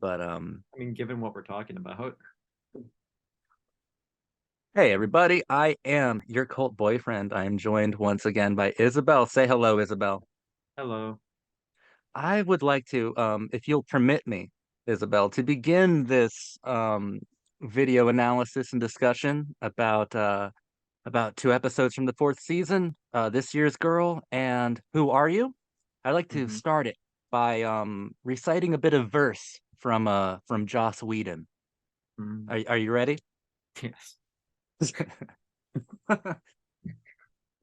But I mean, given what we're talking about. hey everybody, I am your cult boyfriend. I am joined once again by Isabelle. Say hello, Isabelle. Hello. I would like to, if you'll permit me, Isabelle, to begin this video analysis and discussion about two episodes from the fourth season, This Year's Girl and Who Are You? I'd like to Hmm. start it by reciting a bit of verse from Joss Whedon. Mm. Are you ready? Yes.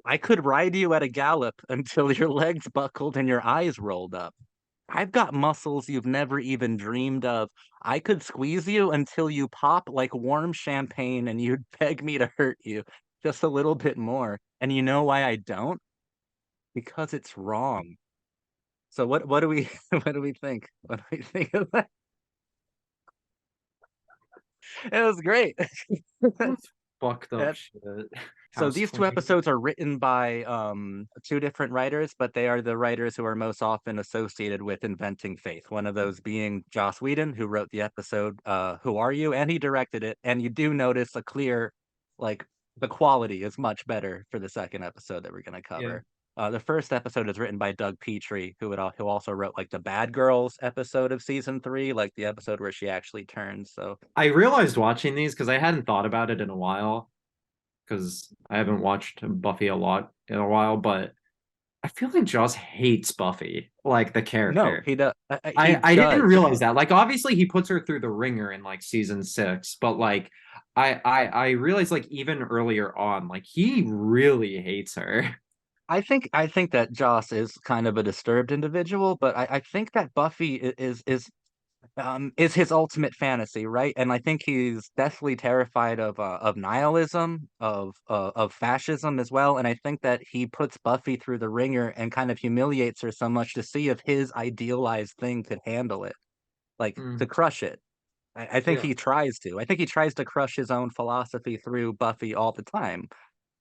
I could ride you at a gallop until your legs buckled and your eyes rolled up. I've got muscles you've never even dreamed of. I could squeeze you until you pop like warm champagne and you'd beg me to hurt you just a little bit more. And you know why I don't? Because it's wrong. So what do we what do we think? What do we think of that? It was great. That's fucked up That shit. So House these two cleaning. episodes are written by two different writers, but they are the writers who are most often associated with inventing faith. One of those being Joss Whedon, who wrote the episode Who Are You? And he directed it. And you do notice a clear, like, the quality is much better for the second episode that we're going to Yeah. cover. The first episode is written by Doug Petrie, who also wrote like the Bad Girls episode of season three, like the episode where she actually turns. So I realized watching these because I hadn't thought about it in a while because I haven't watched Buffy a lot in a while, but I feel like Joss hates Buffy, like the no, character. he does. I He I didn't does. realize that. Like obviously he puts her through the ringer in like season 6, but like I realized like even earlier on, like he really hates her. I think that Joss is kind of a disturbed individual, but I think that Buffy is his ultimate fantasy, right? And I think he's deathly terrified of nihilism, of fascism as well. And I think that he puts Buffy through the ringer and kind of humiliates her so much to see if his idealized thing could handle it, like to Mm, crush it. I think yeah. he tries to. I think he tries to crush his own philosophy through Buffy all the time,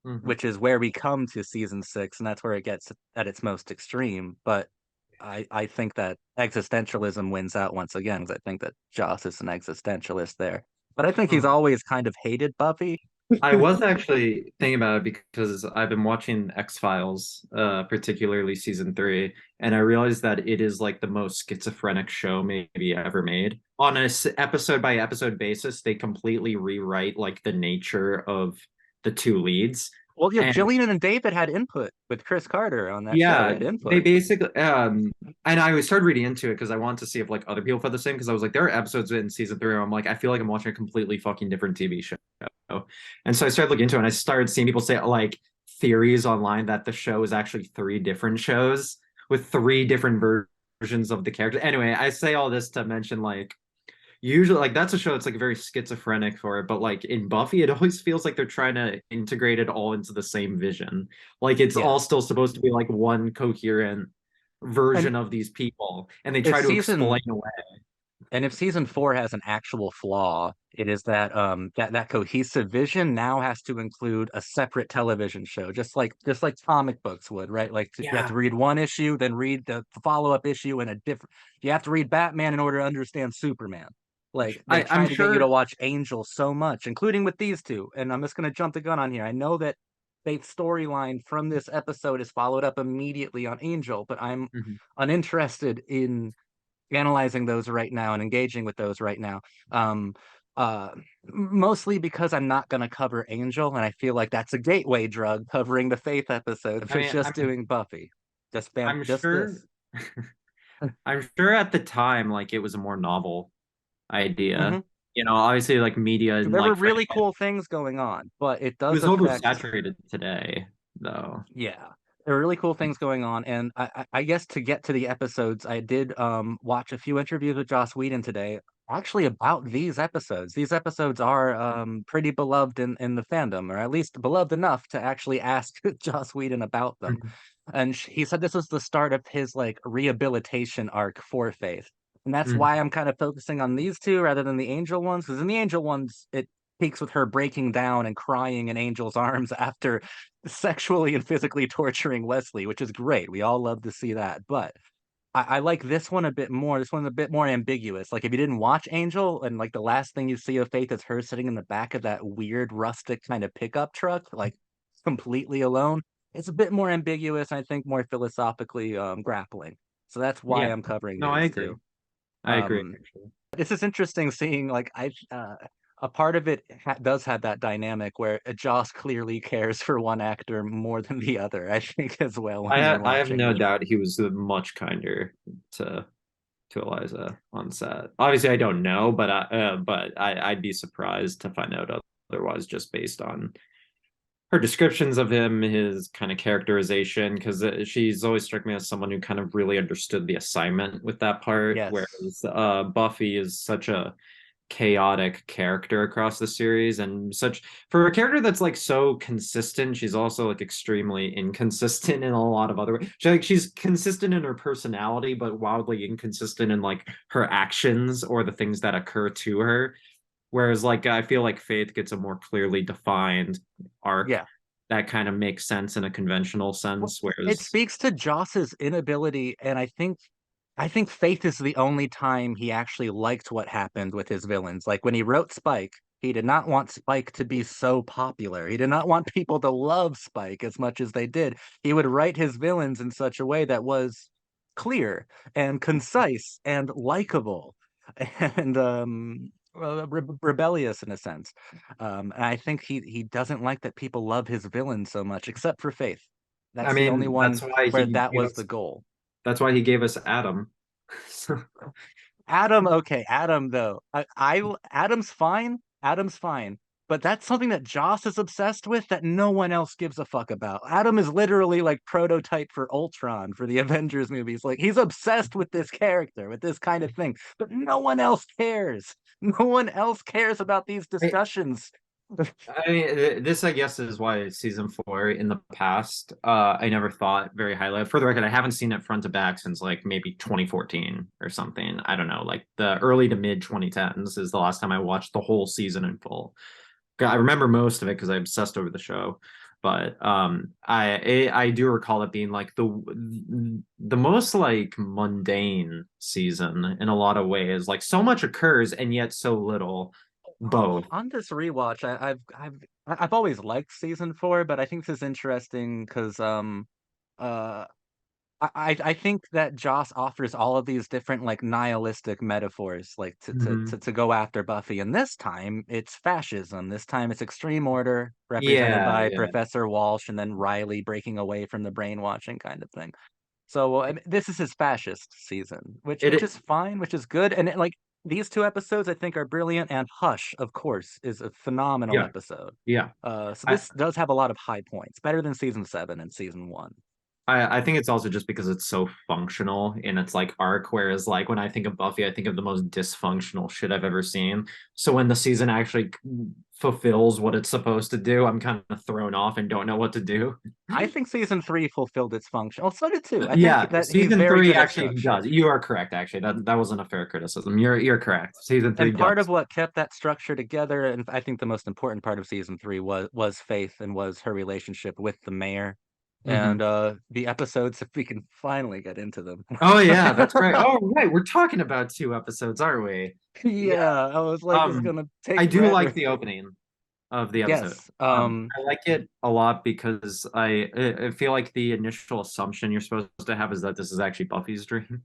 Hmm. which is where we come to season six, and that's where it gets at its most extreme. But I think that existentialism wins out once again, because I think that Joss is an existentialist there. But I think he's Uh, always kind of hated Buffy. I was actually thinking about it because I've been watching X-Files, particularly season 3, and I realized that it is like the most schizophrenic show maybe ever made. On a episode by episode basis, they completely rewrite like the nature of the two leads. Well, yeah, And Jillian and David had input with Chris Carter on that show. They yeah, had they input. basically and I started reading into it because I wanted to see if like other people felt the same because I was like there are episodes in season 3 where I'm like I feel like I'm watching a completely fucking different TV show. And so I started looking into it and I started seeing people say like theories online that the show is actually three different shows with three different versions of the character. Anyway, I say all this to mention like usually like that's a show that's like very schizophrenic for it, but like in Buffy it always feels like they're trying to integrate it all into the same vision, like it's Yeah. all still supposed to be like one coherent And version of these people and they if try to season explain away. and if season four has an actual flaw, it is that that cohesive vision now has to include a separate television show, just like comic books would, right? Like you have to Yeah, read one issue, then read the follow-up issue in a different. You have to read Batman in order to understand Superman. Like they I'm try to get you to sure. watch Angel so much, including with these two. And I'm just gonna jump the gun on here. I know that Faith's storyline from this episode is followed up immediately on Angel, but I'm Mhm. uninterested in analyzing those right now and engaging with those right now. Um, Mostly because I'm not going to cover Angel, and I feel like that's a gateway drug covering the Faith episode I for mean, just doing Buffy. I'm Just sure this. I'm sure at the time like it was a more novel idea. Hmm. You know, obviously like media and There were like really framing it. cool things going on, but it It does was affect. oversaturated today, though. Yeah, there are really cool things going on, and I guess to get to the episodes, I did watch a few interviews with Joss Whedon today, actually about these episodes. These episodes are pretty beloved in the fandom, or at least beloved enough to actually ask Joss Whedon about them. Mhm. And he said this was the start of his like rehabilitation arc for Faith. And that's why Mhm. I'm kind of focusing on these two rather than the Angel ones, because in the Angel ones, it peaks with her breaking down and crying in Angel's arms after sexually and physically torturing Wesley, which is great. We all love to see that. But I like this one a bit more. This one's a bit more ambiguous. Like if you didn't watch Angel and like the last thing you see of Faith is her sitting in the back of that weird rustic kind of pickup truck, like completely alone. It's a bit more ambiguous and I think more philosophically grappling. So that's why Yeah. I'm covering No, I these agree. two. I agree. Um, this is interesting seeing like a part of it does have that dynamic where Joss clearly cares for one actor more than the other, I think, as well when you're I have watching no this. doubt he was much kinder to Eliza on set. Obviously, I don't know, but I'd be surprised to find out otherwise, just based on her descriptions of him, his kind of characterization, because she's always struck me as someone who kind of really understood the assignment with that part, Yes. whereas Buffy is such a chaotic character across the series and such for a character that's like so consistent. She's also like extremely inconsistent in a lot of other ways. She's consistent in her personality but wildly inconsistent in like her actions or the things that occur to her, whereas like I feel like Faith gets a more clearly defined arc Yeah. that kind of makes sense in a conventional Well, sense, it whereas speaks to Joss's inability, and I think Faith is the only time he actually liked what happened with his villains. Like when he wrote Spike, he did not want Spike to be so popular. He did not want people to love Spike as much as they did. He would write his villains in such a way that was clear and concise and likable and rebellious in a sense. And I think he doesn't like that people love his villains so much, except for Faith. I That's the only mean one where that was the goal. that's why he gave us Adam. Adam, okay, Adam though. Adam's fine. Adam's fine. But that's something that Joss is obsessed with that no one else gives a fuck about. Adam is literally like prototype for Ultron for the Avengers movies. Like he's obsessed with this character, with this kind of thing. But no one else cares. No one else cares about these I, discussions. I mean, this I guess is why season four in the past, I never thought very highly of. For the record, I haven't seen it front to back since like maybe 2014 or something. I don't know, like the early to mid 2010s is the last time I watched the whole season in full. I remember most of it because I obsessed over the show, but I do recall it being like the most like mundane season in a lot of ways. Like so much occurs and yet so little. Both. On this rewatch, I've always liked season four, but I think this is interesting because uh I think that Joss offers all of these different like nihilistic metaphors like Mhm. to go after Buffy. And this time it's fascism. This time it's extreme order represented Yeah, by yeah. Professor Walsh and then Riley breaking away from the brainwashing kind of thing. So I mean, this is his fascist season, which It is fine, which is good. And like these two episodes I think are brilliant, and Hush, of course, is a phenomenal yeah, episode. yeah. So I, this does have a lot of high points, better than season seven and season one. I think it's also just because it's so functional in its like arc, whereas like when I think of Buffy, I think of the most dysfunctional shit I've ever seen. So when the season actually fulfills what it's supposed to do, I'm kind of thrown off and don't know what to do. I think season three fulfilled its function. Oh, so did two. I think Yeah, that he's season very three good at actually structure. does. You are correct, actually. That wasn't a fair criticism. You're correct. Season three And part of does. what kept that structure together, and I think the most important part of season three was Faith and was her relationship with the mayor. And Hmm. the episodes, if we can finally get into them. Oh yeah, that's right. Oh right, we're talking about two episodes, aren't we? Yeah. Yeah, I was like, it's gonna I take do forever. like the opening of the episode. Yes. I like it a lot because I feel like the initial assumption you're supposed to have is that this is actually Buffy's dream.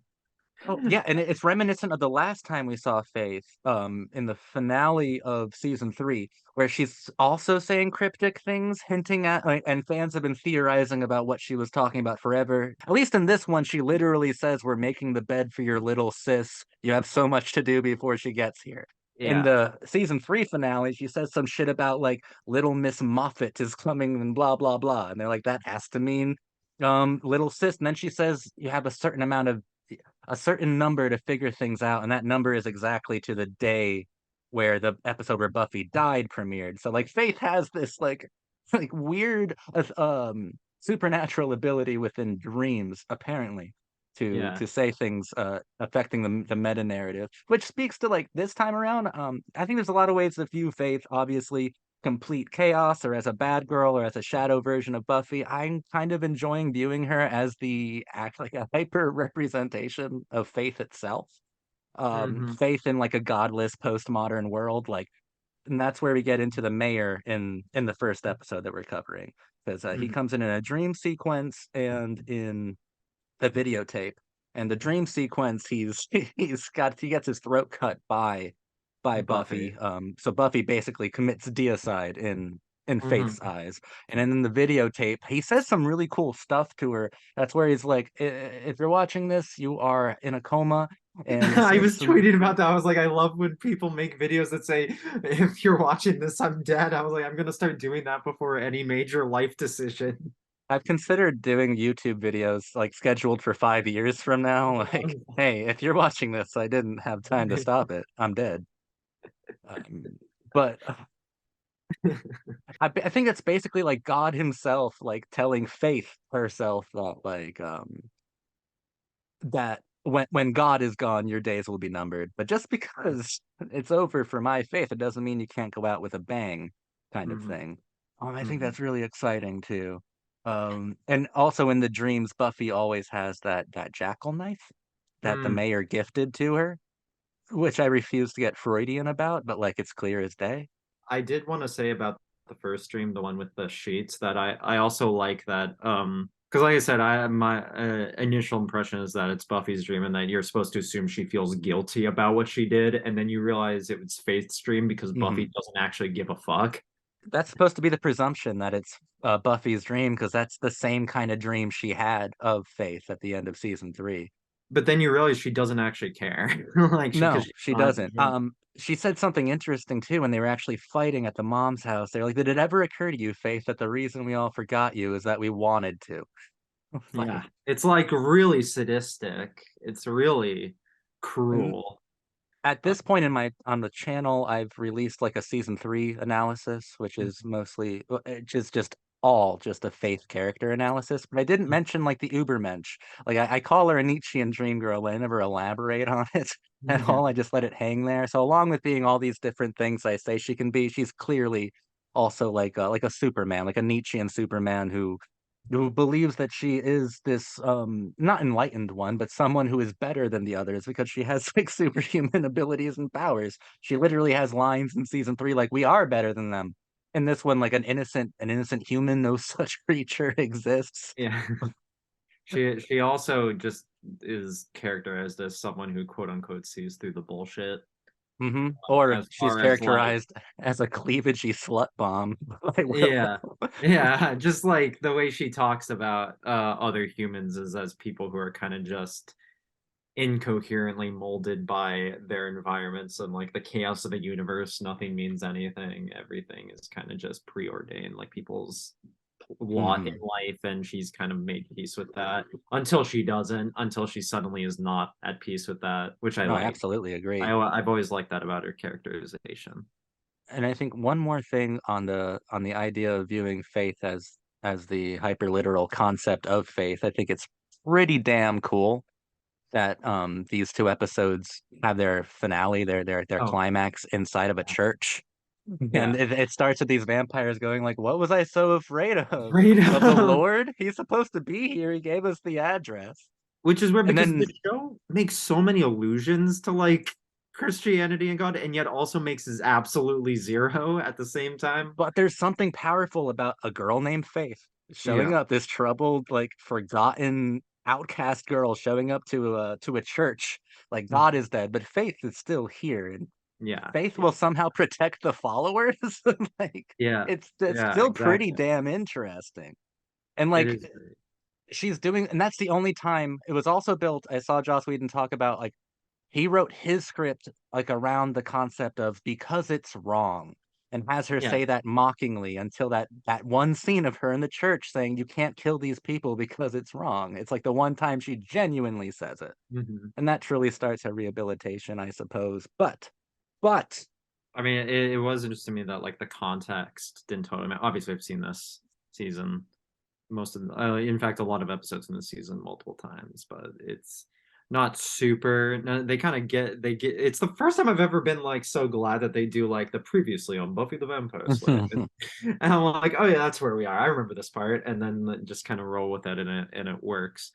Oh, yeah, and it's reminiscent of the last time we saw Faith, in the finale of season three, where she's also saying cryptic things, hinting at, like, and fans have been theorizing about what she was talking about forever. At least in this one, she literally says, "We're making the bed for your little sis. You have so much to do before she gets here." In Yeah, the season three finale, she says some shit about like little Miss Moffat is coming and blah blah blah, and they're like, that has to mean little sis. And then she says you have a certain number to figure things out, and that number is exactly to the day where the episode where Buffy died premiered. So like Faith has this like weird supernatural ability within dreams, apparently, yeah. to say things affecting the meta narrative, which speaks to like this time around. I think there's a lot of ways to view Faith, obviously. complete chaos or as a bad girl or as a shadow version of Buffy. I'm kind of enjoying viewing her as the act like a hyper representation of Faith itself. Hmm. Faith in like a godless postmodern world, like, and that's where we get into the mayor in the first episode that we're covering, because he Hmm. comes in a dream sequence and in the videotape. And the dream sequence, he gets his throat cut by Buffy. Buffy. So Buffy basically commits deicide in Faith's Hmm. eyes. And then in the videotape, he says some really cool stuff to her. That's where he's like, If you're watching this, you are in a coma." And he I says was some. tweeting about that. I was like, I love when people make videos that say, if you're watching this, I'm dead. I was like, I'm gonna start doing that before any major life decision. I've considered doing YouTube videos like scheduled for 5 years from now. Like, hey, if you're watching this, I didn't have time to stop it. I'm dead. But I think that's basically like God himself, like telling Faith herself that that when God is gone, your days will be numbered. But just because it's over for my faith, it doesn't mean you can't go out with a bang, kind of Hmm. thing. I think Hmm. that's really exciting too. And also in the dreams, Buffy always has that jackal knife that the Mm. mayor gifted to her, which I refuse to get Freudian about, but like it's clear as day. I did want to say about the first stream, the one with the sheets, that I also like that. Because like I said, I my initial impression is that it's Buffy's dream and that you're supposed to assume she feels guilty about what she did, and then you realize it was Faith's dream because Hmm. Buffy doesn't actually give a fuck. That's supposed to be the presumption that it's Buffy's dream because that's the same kind of dream she had of Faith at the end of season three. But then you realize she doesn't actually care, like she because No, she's she not. doesn't. She said something interesting too when they were actually fighting at the mom's house. They're like, "Did it ever occur to you, Faith, that the reason we all forgot you is that we wanted to?" Yeah, Like, it's like really sadistic. It's really and cruel. at Uh, this point in my on the channel, I've released like a season three analysis, which is mostly just all just a Faith character analysis. But I didn't mention like the Ubermensch. Like I call her a Nietzschean dream girl, but I never elaborate on it at yeah. all. I just let it hang there. So along with being all these different things I say she can be, she's clearly also like a Superman, like a Nietzschean Superman who believes that she is this not enlightened one, but someone who is better than the others because she has like superhuman abilities and powers. She literally has lines in season three like we are better than them. In this one, like an innocent human, no such creature exists. Yeah. She also just is characterized as someone who quote unquote sees through the bullshit. Or As she's far as like, characterized as a cleavagey slut bomb by yeah, Willow. yeah, just like the way she talks about other humans is as people who are kind of just incoherently molded by their environments and like the chaos of the universe. Nothing means anything. Everything is kind of just preordained, like people's lot in Hmm. life, and she's kind of made peace with that until she doesn't, until she suddenly is not at peace with that, which I No, I like. absolutely agree. I've always liked that about her characterization. And I think one more thing on the idea of viewing faith as the hyperliteral concept of faith, I think it's pretty damn cool that these two episodes have their finale, their Oh, climax inside of a church. And yeah. it starts with these vampires going like, "What was I so afraid of? Afraid Of the of, Lord? He's supposed to be here. He gave us the address." which is weird And because the then show makes so many allusions to like Christianity and God, and yet also makes is absolutely zero at the same time. but there's something powerful about a girl named Faith showing Yeah. up, this troubled, like forgotten outcast girl showing up to a church. Like God is dead, but Faith is still here, and Yeah. Faith Yeah. will somehow protect the followers. Like Yeah. it's Yeah, still pretty exactly. damn interesting. And It like is great. she's doing, and that's the only time it was also built. I saw Joss Whedon talk about like he wrote his script like around the concept of because it's wrong and has her Yeah. say that mockingly until that one scene of her in the church saying you can't kill these people because it's wrong. It's like the one time she genuinely says it. Mhm. And that truly starts her rehabilitation, I suppose. But I mean, it was interesting to me that like the context didn't totally matter. Obviously, I've seen this season most of, in fact, a lot of episodes in this season multiple times, but it's not super. No, they kind of get. It's the first time I've ever been like so glad that they do like the previously on Buffy the Vampire Slayer, and I'm like, oh yeah, that's where we are. I remember this part, and then just kind of roll with it, and it works.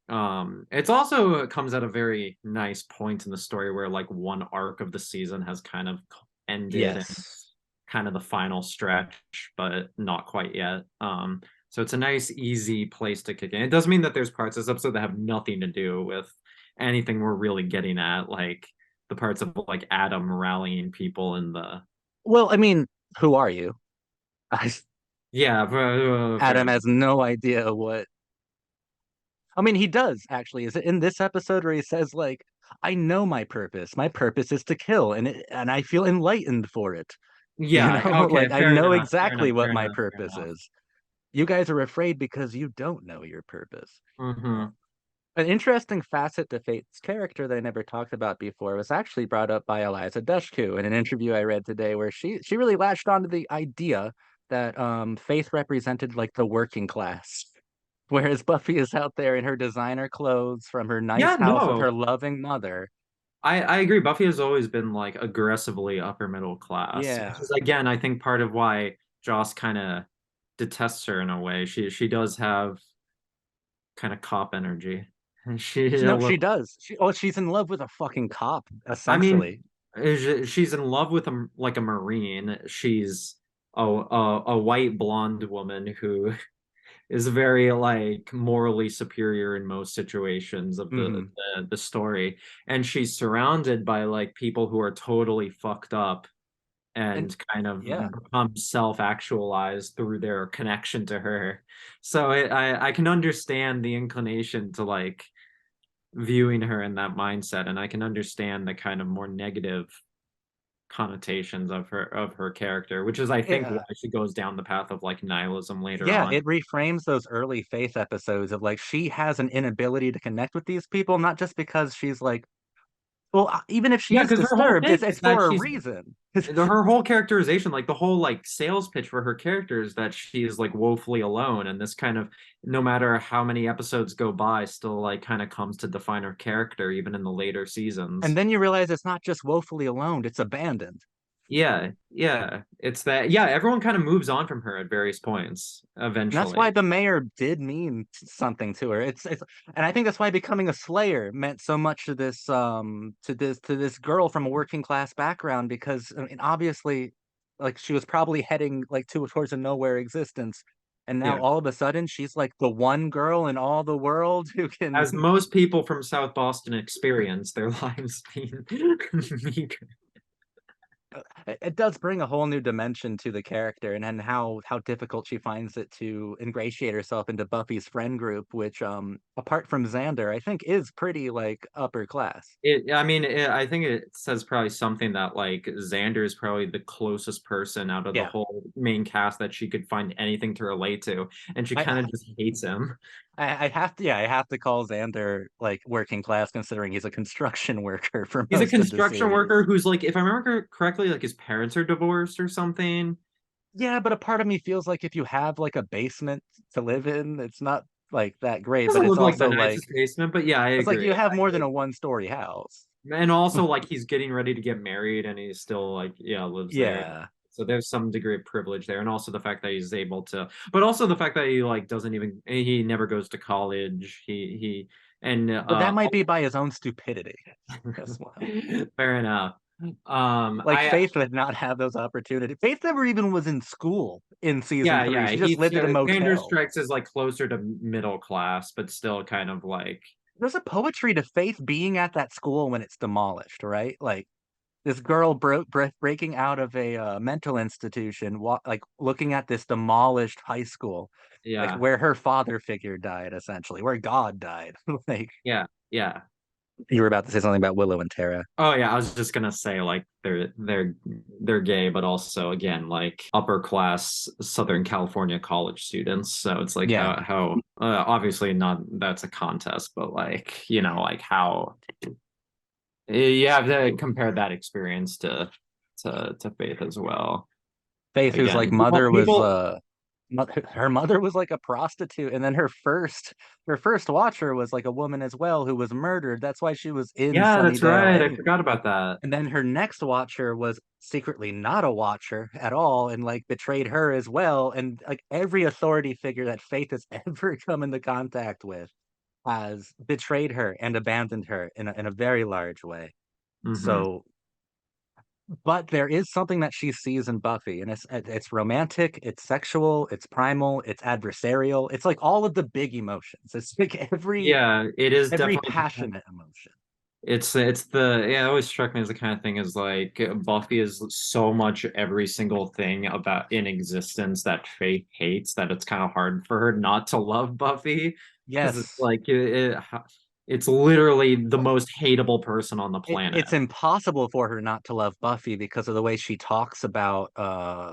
It's also comes at a very nice point in the story where like one arc of the season has kind of ended and Yes. kind of the final stretch, but not quite yet. So it's a nice, easy place to kick in. It does mean that there's parts of this episode that have nothing to do with anything we're really getting at, like the parts of like Adam rallying people in the Well, I mean, who are you? yeah, fair Adam enough. has no idea what. I mean, he does actually. Is it in this episode where he says like, "I know my purpose. My purpose is to kill, and I feel enlightened for it." You Yeah, know, okay, like I know fair enough, exactly what fair my enough, fair purpose enough. is. You guys are afraid because you don't know your purpose. Hmm. An interesting facet to Faith's character that I never talked about before was actually brought up by Eliza Dushku in an interview I read today, where she really latched onto the idea that Faith represented like the working class, whereas Buffy is out there in her designer clothes from her nice Yeah, house with her no. loving mother. I agree. Buffy has always been like aggressively upper middle class, which Yeah, is again, I think part of why Joss kind of detests her in a way. She does have kind of cop energy. And she a no, she little, does. She's in love with a fucking cop, I mean, essentially. she's in love with a like a Marine. She's a white blonde woman who is very like morally superior in most situations of Hmm. the story, and she's surrounded by like people who are totally fucked up And and kind of yeah, become self-actualized through their connection to her. So I can understand the inclination to like viewing her in that mindset, and I can understand the kind of more negative connotations of her character, which is I think why yeah. she goes down the path of like nihilism later Yeah, on. it reframes those early Faith episodes of like she has an inability to connect with these people, not just because she's like, well, even if she Yeah, is because her whole disturbed, thing it's is that for a she's reason. her whole characterization, like the whole like sales pitch for her character is that she's like woefully alone, and this kind of no matter how many episodes go by, still like kind of comes to define her character even in the later And seasons. then you realize it's not just woefully alone, it's abandoned. Yeah, yeah, it's that. Yeah, everyone kind of moves on from her at various points And that's why eventually. the mayor did mean something to her. It's and I think that's why becoming a slayer meant so much to this girl from a working class background because I mean obviously like she was probably heading like towards a nowhere existence. And now Yeah, all of a sudden she's like the one girl in all the world who can as most people from South Boston experience their lives being meager. it does bring a whole new dimension to the character and how difficult she finds it to ingratiate herself into Buffy's friend group, which apart from Xander, I think is pretty like upper class. I mean, I think it says probably something that like Xander is probably the closest person out of the Yeah. whole main cast that she could find anything to relate to, and she kind I of just hates him. I have to, yeah, I have to call Xander like working class considering he's a construction worker for He's a most of the construction worker series. who's like, if I remember correctly, like his parents are divorced or something. Yeah, but a part of me feels like if you have like a basement to live in, it's not like that great, but Doesn't it's look like the also like nicest basement, but yeah, I it's like agree. you have more than a one-story house. And also like he's getting ready to get married and he's still like yeah lives there, Yeah. so there's some degree of privilege there, and also the fact that he's able to, but also the fact that he like doesn't even, he never goes to college, he and But that might be by his own stupidity as well. fair enough. Like I Faith would not have those opportunities. Faith never even was in school in season Yeah, three. yeah, She just lived at a Xander motel. Strikes is like closer to middle class but still kind of like There's a poetry to Faith being at that school when it's demolished, right? Like this girl breaking out of a mental institution, like looking at this demolished high school, like yeah, where her father figure died, essentially, where God died. Like yeah, yeah. you were about to say something about Willow and Tara. Oh yeah, I was just gonna say like they're gay, but also again like upper class Southern California college students. So it's like Yeah, how obviously not that's a contest, but like you know like how you have to compare that experience to Faith as well. Faith, whose like Again, mother was people her mother was like a prostitute, and then her first watcher was like a woman as well who was murdered. That's why she was in Yeah, that's Sunnydale right. I anyway. forgot about that. And then her next watcher was secretly not a watcher at all and like betrayed her as well. And like every authority figure that Faith has ever come into contact with has betrayed her and abandoned her in a very large way. Hmm. So, but there is something that she sees in Buffy, and it's romantic, it's sexual, it's primal, it's adversarial. It's like all of the big emotions. It's like every Yeah, it is every definitely. passionate emotion. It's the yeah, it always struck me as the kind of thing is like Buffy is so much every single thing about in existence that Faith hates that it's kind of hard for her not to love Buffy because it's Yes. like it's literally the most hateable person on the planet. It's impossible for her not to love Buffy because of the way she talks about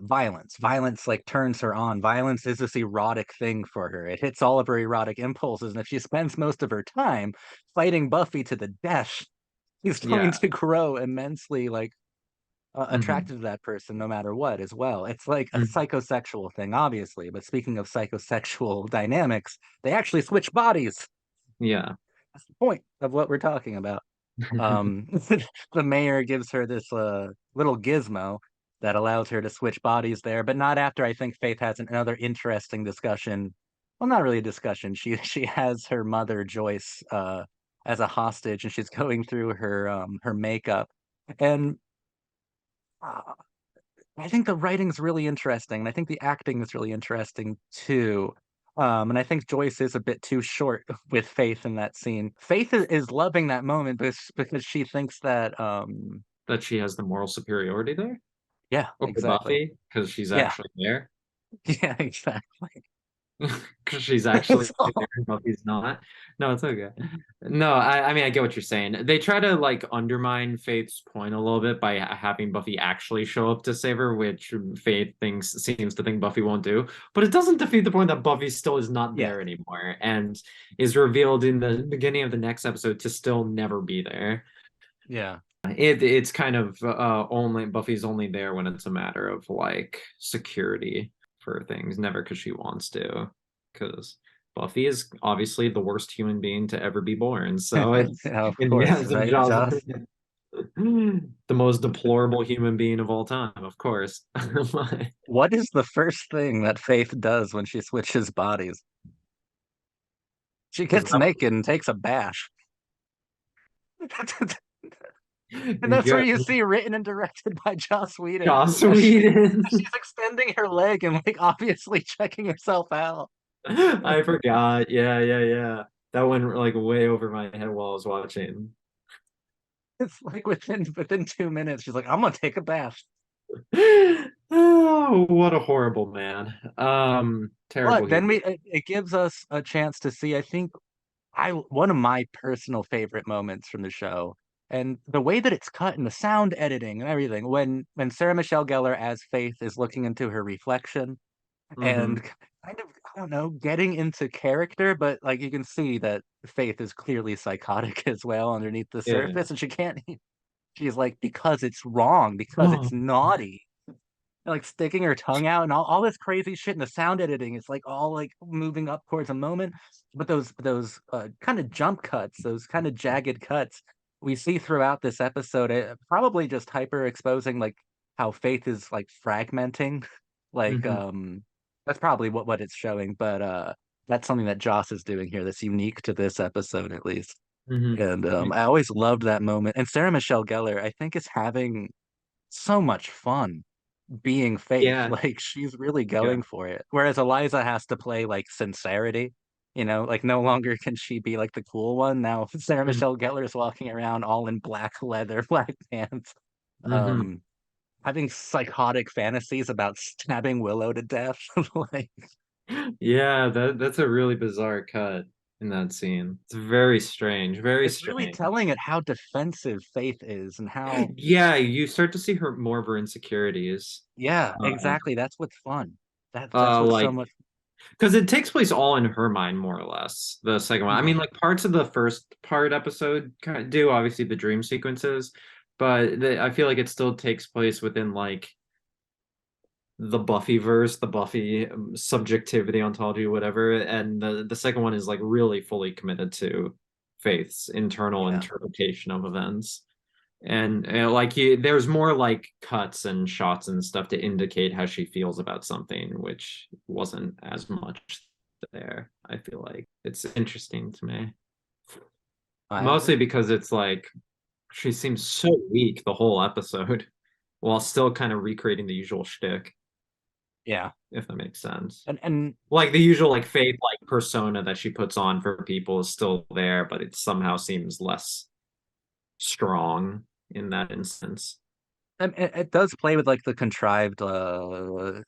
violence. Violence like turns her on. Violence is this erotic thing for her. It hits all of her erotic impulses, and if she spends most of her time fighting Buffy to the death, she's going Yeah. to grow immensely like Hmm. attracted to that person no matter what as well. It's like a Hmm. psychosexual thing, obviously. But speaking of psychosexual dynamics, they actually switch bodies. Yeah. That's the point of what we're talking about. Um, the mayor gives her this little gizmo that allows her to switch bodies there, but not after I think Faith has another interesting discussion. Well, not really a discussion. She has her mother Joyce as a hostage, and she's going through her makeup, and uh, I think the writing's really interesting, and I think the acting is really interesting too. And I think Joyce is a bit too short with Faith in that scene. Faith is loving that moment because she thinks that, That she has the moral superiority there yeah, over exactly. Buffy because she's Yeah, actually there. yeah, exactly. Because she's actually That's there all. and Buffy's not. No, it's okay. No, I mean I get what you're saying. They try to like undermine Faith's point a little bit by having Buffy actually show up to save her, which Faith thinks seems to think Buffy won't do. But it doesn't defeat the point that Buffy still is not Yeah, there anymore and is revealed in the beginning of the next episode to still never be there. yeah. It's kind of only Buffy's only there when it's a matter of like security for things, never because she wants to. Because Buffy is obviously the worst human being to ever be born. So it's Yeah, of in course, yes, in right, Jaws, Joss? the most deplorable human being of all time, of course. What is the first thing that Faith does when she switches bodies? She Is gets that naked and takes a bash. And you that's where got you see written and directed by Joss Whedon Joss as Whedon? she's extending her leg and like obviously checking herself out. I forgot. Yeah, yeah, yeah. That went like way over my head while I was watching. It's like within 2 minutes, she's like, "I'm gonna take a bath." Oh, what a horrible man. Terrible But then human. it gives us a chance to see, I think, I one of my personal favorite moments from the show, and the way that it's cut and the sound editing and everything. When Sarah Michelle Gellar as Faith is looking into her reflection Hmm. and kind of, I don't know, getting into character, but like you can see that Faith is clearly psychotic as well underneath the Yeah. surface, and she's like, because it's wrong, because Oh. it's naughty, like sticking her tongue out and all this crazy shit. And the sound editing is like all like moving up towards a moment, but those kind of jump cuts, those kind of jagged cuts we see throughout this episode, probably just hyper exposing like how Faith is like fragmenting, like Hmm. that's probably what it's showing. But that's something that Joss is doing here that's unique to this episode at least. Hmm. And I always loved that moment. And Sarah Michelle Gellar, I think, is having so much fun being Faith. Yeah. Like she's really Yeah. going for it. Whereas Eliza has to play like sincerity. Like no longer can she be like the cool one. Now Sarah Hmm. Michelle Gellar is walking around all in black leather, black pants, Hmm. um, having psychotic fantasies about stabbing Willow to death. Like Yeah, that's a really bizarre cut in that scene. It's very strange, very it's really strange. telling it how defensive Faith is and how, Yeah, you start to see her more of her insecurities. yeah, Uh, exactly. That's what's fun. That's what's so like much. because it takes place all in her mind, more or less. The second one, I mean, Mhm. like parts of the first part episode kind of do obviously the dream sequences, but I feel like it still takes place within like the Buffyverse, the Buffy subjectivity ontology, whatever, and the second one is like really fully committed to Faith's internal Yeah. interpretation of events. And like there's more like cuts and shots and stuff to indicate how she feels about something, which wasn't as much there. I feel like it's interesting to me, I mostly because it's like she seems so weak the whole episode, while still kind of recreating the usual shtick, yeah. if that makes sense. And Like the usual like Faith like persona that she puts on for people is still there, but it somehow seems less strong in that instance. it does play with like the contrived the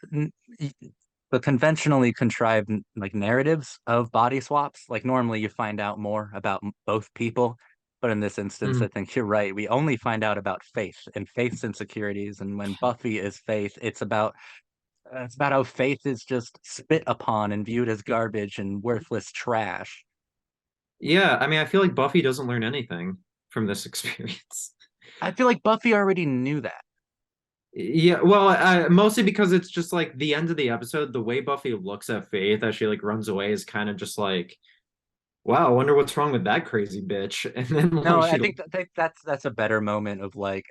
conventionally contrived like narratives of body swaps. Like normally you find out more about both people, but in this instance I Mhm. think you're right. We only find out about Faith and Faith's insecurities, and when Buffy is Faith, it's about how Faith is just spit upon and viewed as garbage and worthless trash. Yeah, I mean, I feel like Buffy doesn't learn anything from this experience. I feel like Buffy already knew that. Yeah, well, mostly because it's just like the end of the episode, the way Buffy looks at Faith as she like runs away is kind of just like, wow, I wonder what's wrong with that crazy bitch. And then No, like I she, think that's a better moment of like,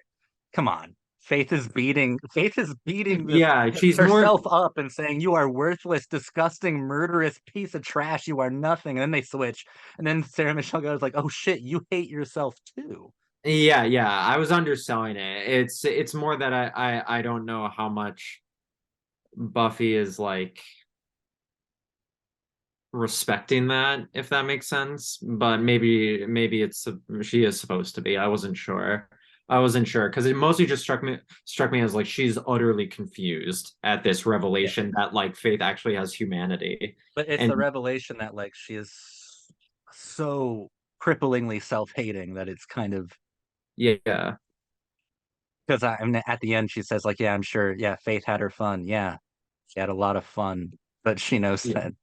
come on. Faith is beating this yeah, she's more, herself up and saying, "You are worthless, disgusting, murderous piece of trash. You are nothing." And then they switch. And then Sarah Michelle goes like, "Oh shit, you hate yourself too." yeah, yeah. I was underselling it. It's more that I don't know how much Buffy is like respecting that, if that makes sense. But maybe it's she is supposed to be. I wasn't sure. I wasn't sure because it mostly just struck me as like she's utterly confused at this Yeah. revelation that like Faith actually has humanity. But it's And the revelation that like she is so cripplingly self-hating that it's kind of yeah, because I mean at the end she says like, "Yeah, I'm sure. Yeah, Faith had her fun. Yeah, she had a lot of fun." But she knows yeah, that.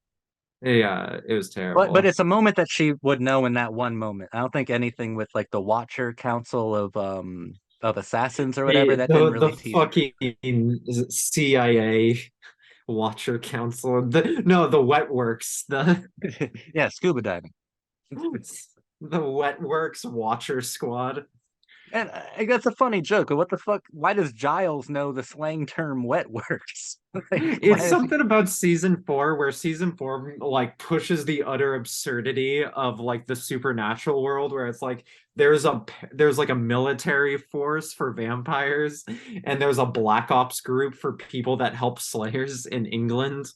yeah, it was But terrible. it's a moment that she would know in that one moment. I don't think anything with like the Watcher Council of assassins or whatever that didn't The really teach her fucking is it CIA Watcher Council. The Wet Works. The anything. Yeah, scuba diving. the Wet Works Watcher Squad. And that's a funny joke. What the fuck? Why does Giles know the slang term wet works? Like, why It's is he? something about season four where season four like pushes the utter absurdity of like the supernatural world where it's like there's like a military force for vampires and there's a black ops group for people that help slayers in England.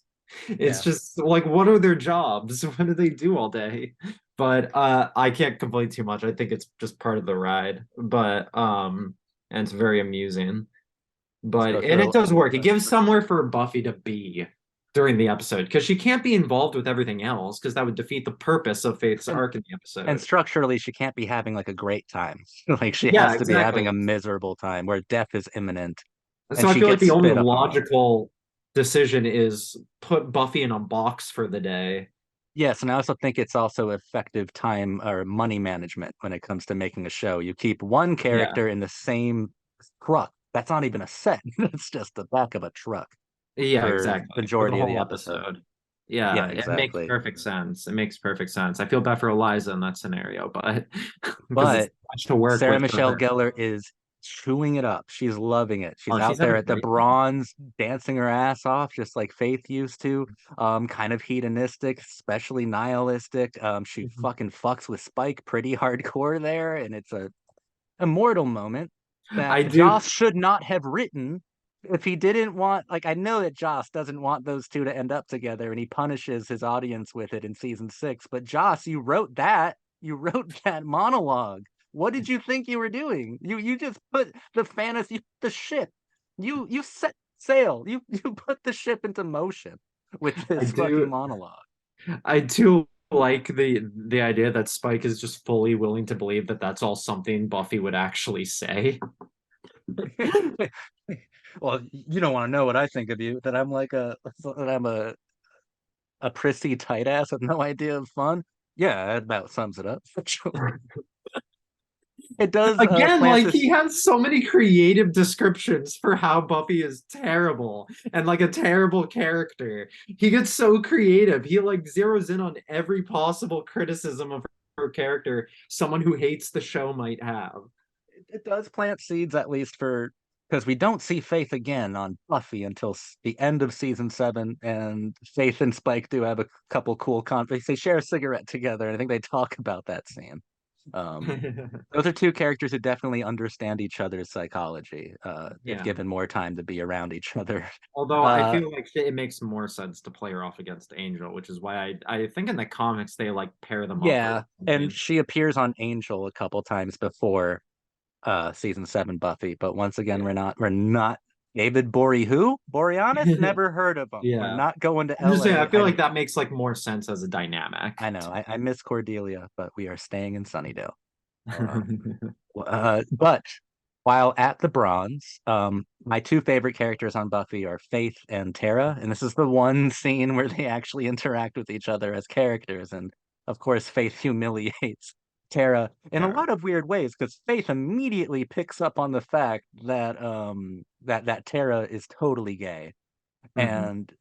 It's Yeah, just like what are their jobs? What do they do all day? But I can't complain too much. I think it's just part of the ride. But and it's very amusing. so And it so does work. It gives somewhere for Buffy to be during the episode because she can't be involved with everything else because that would defeat the purpose of Faith's and arc in the and episode. structurally she can't be having like a great time. Like she Yeah, has to be having exactly. a miserable time where death is imminent and So I she feel like gets the only spit upon. logical decision is put Buffy in a box for the day. Yes, and I also think it's also effective time or money management when it comes to making a show. You keep one Yeah. character in the same truck. That's not even a set. That's just the back of a truck Yeah, for exactly. For the majority of the whole episode. episode. Yeah, Yeah, it makes exactly. perfect sense. It makes perfect sense. I feel bad for Eliza in that scenario, but because it's But much to work Sarah with for Michelle her. Gellar is chewing it up. She's loving it. She's Oh, she's out there having a at the great time. bronze, dancing her ass off, just like Faith used to. Kind of hedonistic, especially nihilistic. She Mhm. fucking fucks with Spike pretty hardcore there, and it's a immortal moment that I do. Joss should not have written if he didn't want. Like, I know that Joss doesn't want those two to end up together, and he punishes his audience with it in season 6. But Joss, you wrote that. You wrote that monologue. What did you think you were doing? You just put the fantasy, the ship. You set sail. You put the ship into motion with I this fucking do. monologue. I do like the idea that Spike is just fully willing to believe that that's all something Buffy would actually say. Well, you don't want to know what I think of you. That I'm like that I'm a prissy tight ass with no idea of fun. Yeah, that about sums it up. It does Again, plant like this. he has so many creative descriptions for how Buffy is terrible and like a terrible character. He gets so creative. He like zeroes in on every possible criticism of her character someone who hates the show might have. It does plant seeds, at least for, because we don't see Faith again on Buffy until the end of season 7, and Faith and Spike do have a couple cool conflicts. They share a cigarette together, and I think they talk about that scene. Um, those are two characters who definitely understand each other's psychology, if Yeah. given more time to be around each other. Although I Uh, feel like it makes more sense to play her off against Angel, which is why I think in the comics they like pair them up or yeah, and something. she appears on Angel a couple times before season 7 Buffy, but once again, Yeah. we're not David Boreanaz, never heard of him. We're Yeah. not going to I'm just saying, I LA. feel like that makes like more sense as a dynamic. I know I miss Cordelia, but we are staying in Sunnydale. But while at the Bronze, my two favorite characters on Buffy are Faith and Tara, and this is the one scene where they actually interact with each other as characters. And of course, Faith humiliates Tara in a Fair. lot of weird ways because Faith immediately picks up on the fact that that Tara is totally gay Mhm. and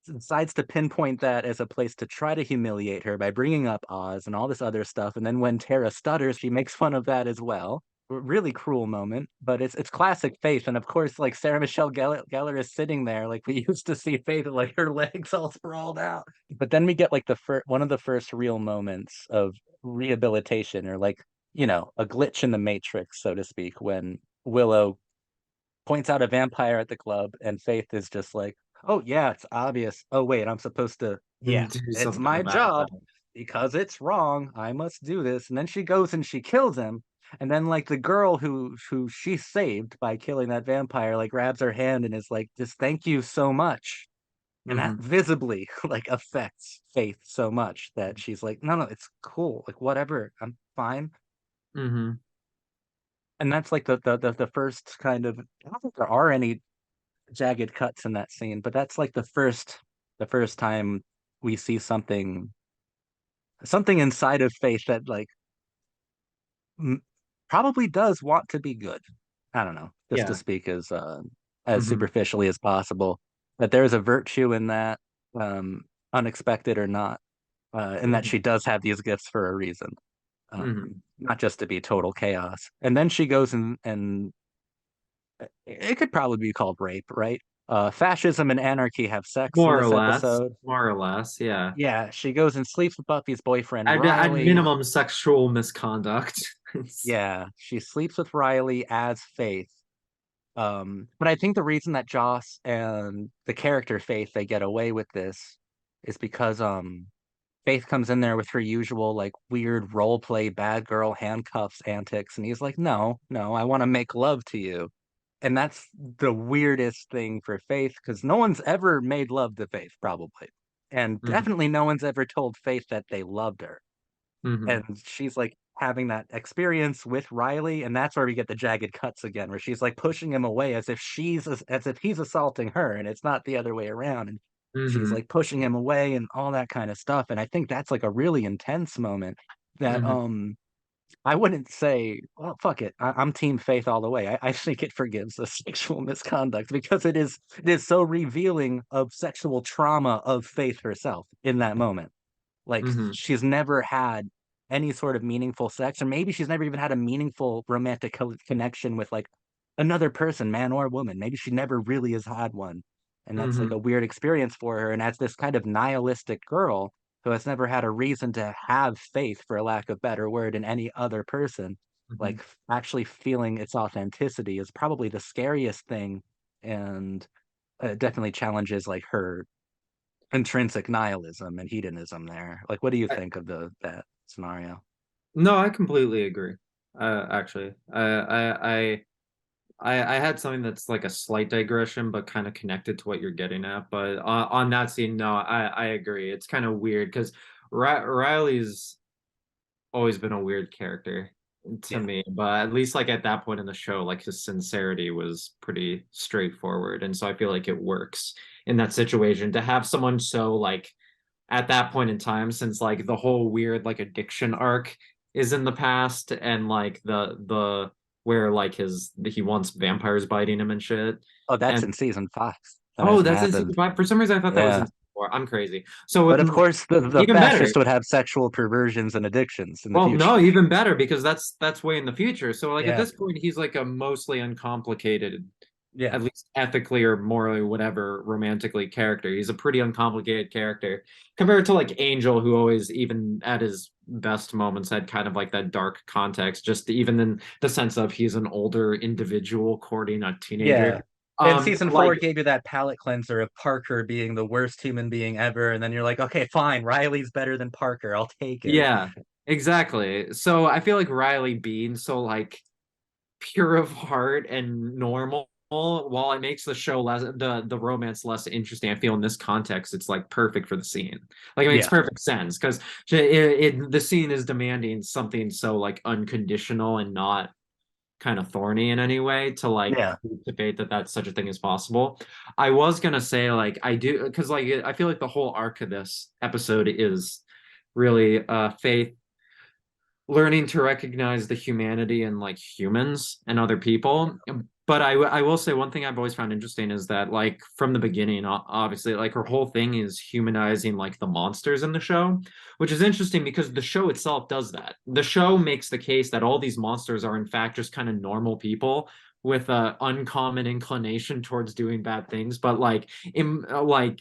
decides to pinpoint that as a place to try to humiliate her by bringing up Oz and all this other stuff. And then when Tara stutters, she makes fun of that as well. Really cruel moment, but it's classic Faith. And of course, like Sarah Michelle Gellar is sitting there, like we used to see Faith, like her legs all sprawled out. But then we get like the first one of the first real moments of rehabilitation, or like a glitch in the matrix, so to speak, when Willow points out a vampire at the club, and Faith is just like, "Oh yeah, it's obvious. Oh wait, I'm supposed to. Yeah, Do it's something my about job that. because it's wrong. I must do this." And then she goes and she kills him. And then like the girl who she saved by killing that vampire like grabs her hand and is like, "Just thank you so much." And that Hmm. visibly like affects Faith so much that she's like, "No, no, it's cool. Like whatever. I'm fine." Hmm. And that's like the first kind of, I don't think there are any jagged cuts in that scene, but that's like the first time we see something inside of Faith that like m probably does want to be good. I don't know, just to Yeah. speak as Hmm. superficially as possible. That there's a virtue in that, um, unexpected or not, and that Hmm. she does have these gifts for a reason, Hmm. not just to be total chaos. And then she goes and it could probably be called rape, right? Fascism and anarchy have sex in More or this less. episode. More or less. Yeah. Yeah, she goes and sleeps with Buffy's boyfriend, At Riley. minimum, sexual misconduct. Yeah, she sleeps with Riley as Faith. But I think the reason that Joss and the character Faith they get away with this is because Faith comes in there with her usual like weird role play bad girl handcuffs antics, and he's like, "No, no, I want to make love to you." And that's the weirdest thing for Faith because no one's ever made love to Faith, probably. And Hmm. definitely no one's ever told Faith that they loved her. Hmm. And she's like having that experience with Riley, and that's where we get the jagged cuts again, where she's like pushing him away as if he's assaulting her, and it's not the other way around. And she's Hmm. like pushing him away and all that kind of stuff. And I think that's like a really intense moment that Hmm. I wouldn't say, well, fuck it. I'm Team Faith all the way. I think it forgives the sexual misconduct because it is so revealing of sexual trauma of Faith herself in that moment. Like Hmm. she's never had any sort of meaningful sex, or maybe she's never even had a meaningful romantic connection with like another person, man or woman. Maybe she never really has had one. And that's like Hmm. a weird experience for her. And as this kind of nihilistic girl who has never had a reason to have faith, for lack of better word, in any other person, Hmm. like actually feeling its authenticity is probably the scariest thing. And it definitely challenges like her intrinsic nihilism and hedonism there. Like, what do you think of that scenario? No, I completely agree. Actually, I had something that's like a slight digression, but kind of connected to what you're getting at. But on that scene, no, I agree. It's kind of weird because Riley's always been a weird character to Yeah. me, but at least like at that point in the show, like his sincerity was pretty straightforward, and so I feel like it works in that situation to have someone so like at that point in time, since like the whole weird like addiction arc is in the past, and like the where like he wants vampires biting him and shit. Oh, that's And in season 5. That oh, hasn't that's in season happened. five. For some reason, I thought that was in Yeah. season four. I'm crazy. So But of course, the even better. fascist would have sexual perversions and addictions in the Well, future. no, even better because that's way in the future. So like at Yeah. this point, he's like a mostly uncomplicated, Yeah. at least ethically or morally, whatever, romantically character. He's a pretty uncomplicated character compared to like Angel, who always, even at his best moments, had kind of like that dark context, just even in the sense of he's an older individual courting a teenager. Yeah. And season Like 4 gave you that palate cleanser of Parker being the worst human being ever. And then you're like, okay, fine. Riley's better than Parker. I'll take it. yeah, exactly. So I feel like Riley being so like pure of heart and normal, while it makes the show less the romance less interesting, I feel in this context it's like perfect for the scene. Like it makes Yeah. perfect sense because the scene is demanding something so like unconditional and not kind of thorny in any way to like Yeah. debate that that's such a thing as possible. I was gonna say like I do because like I feel like the whole arc of this episode is really Faith learning to recognize the humanity in like humans and other people. But I will say one thing I've always found interesting is that like from the beginning, obviously, like her whole thing is humanizing like the monsters in the show, which is interesting because the show itself does that. The show makes the case that all these monsters are in fact just kind of normal people with a uncommon inclination towards doing bad things, but like in like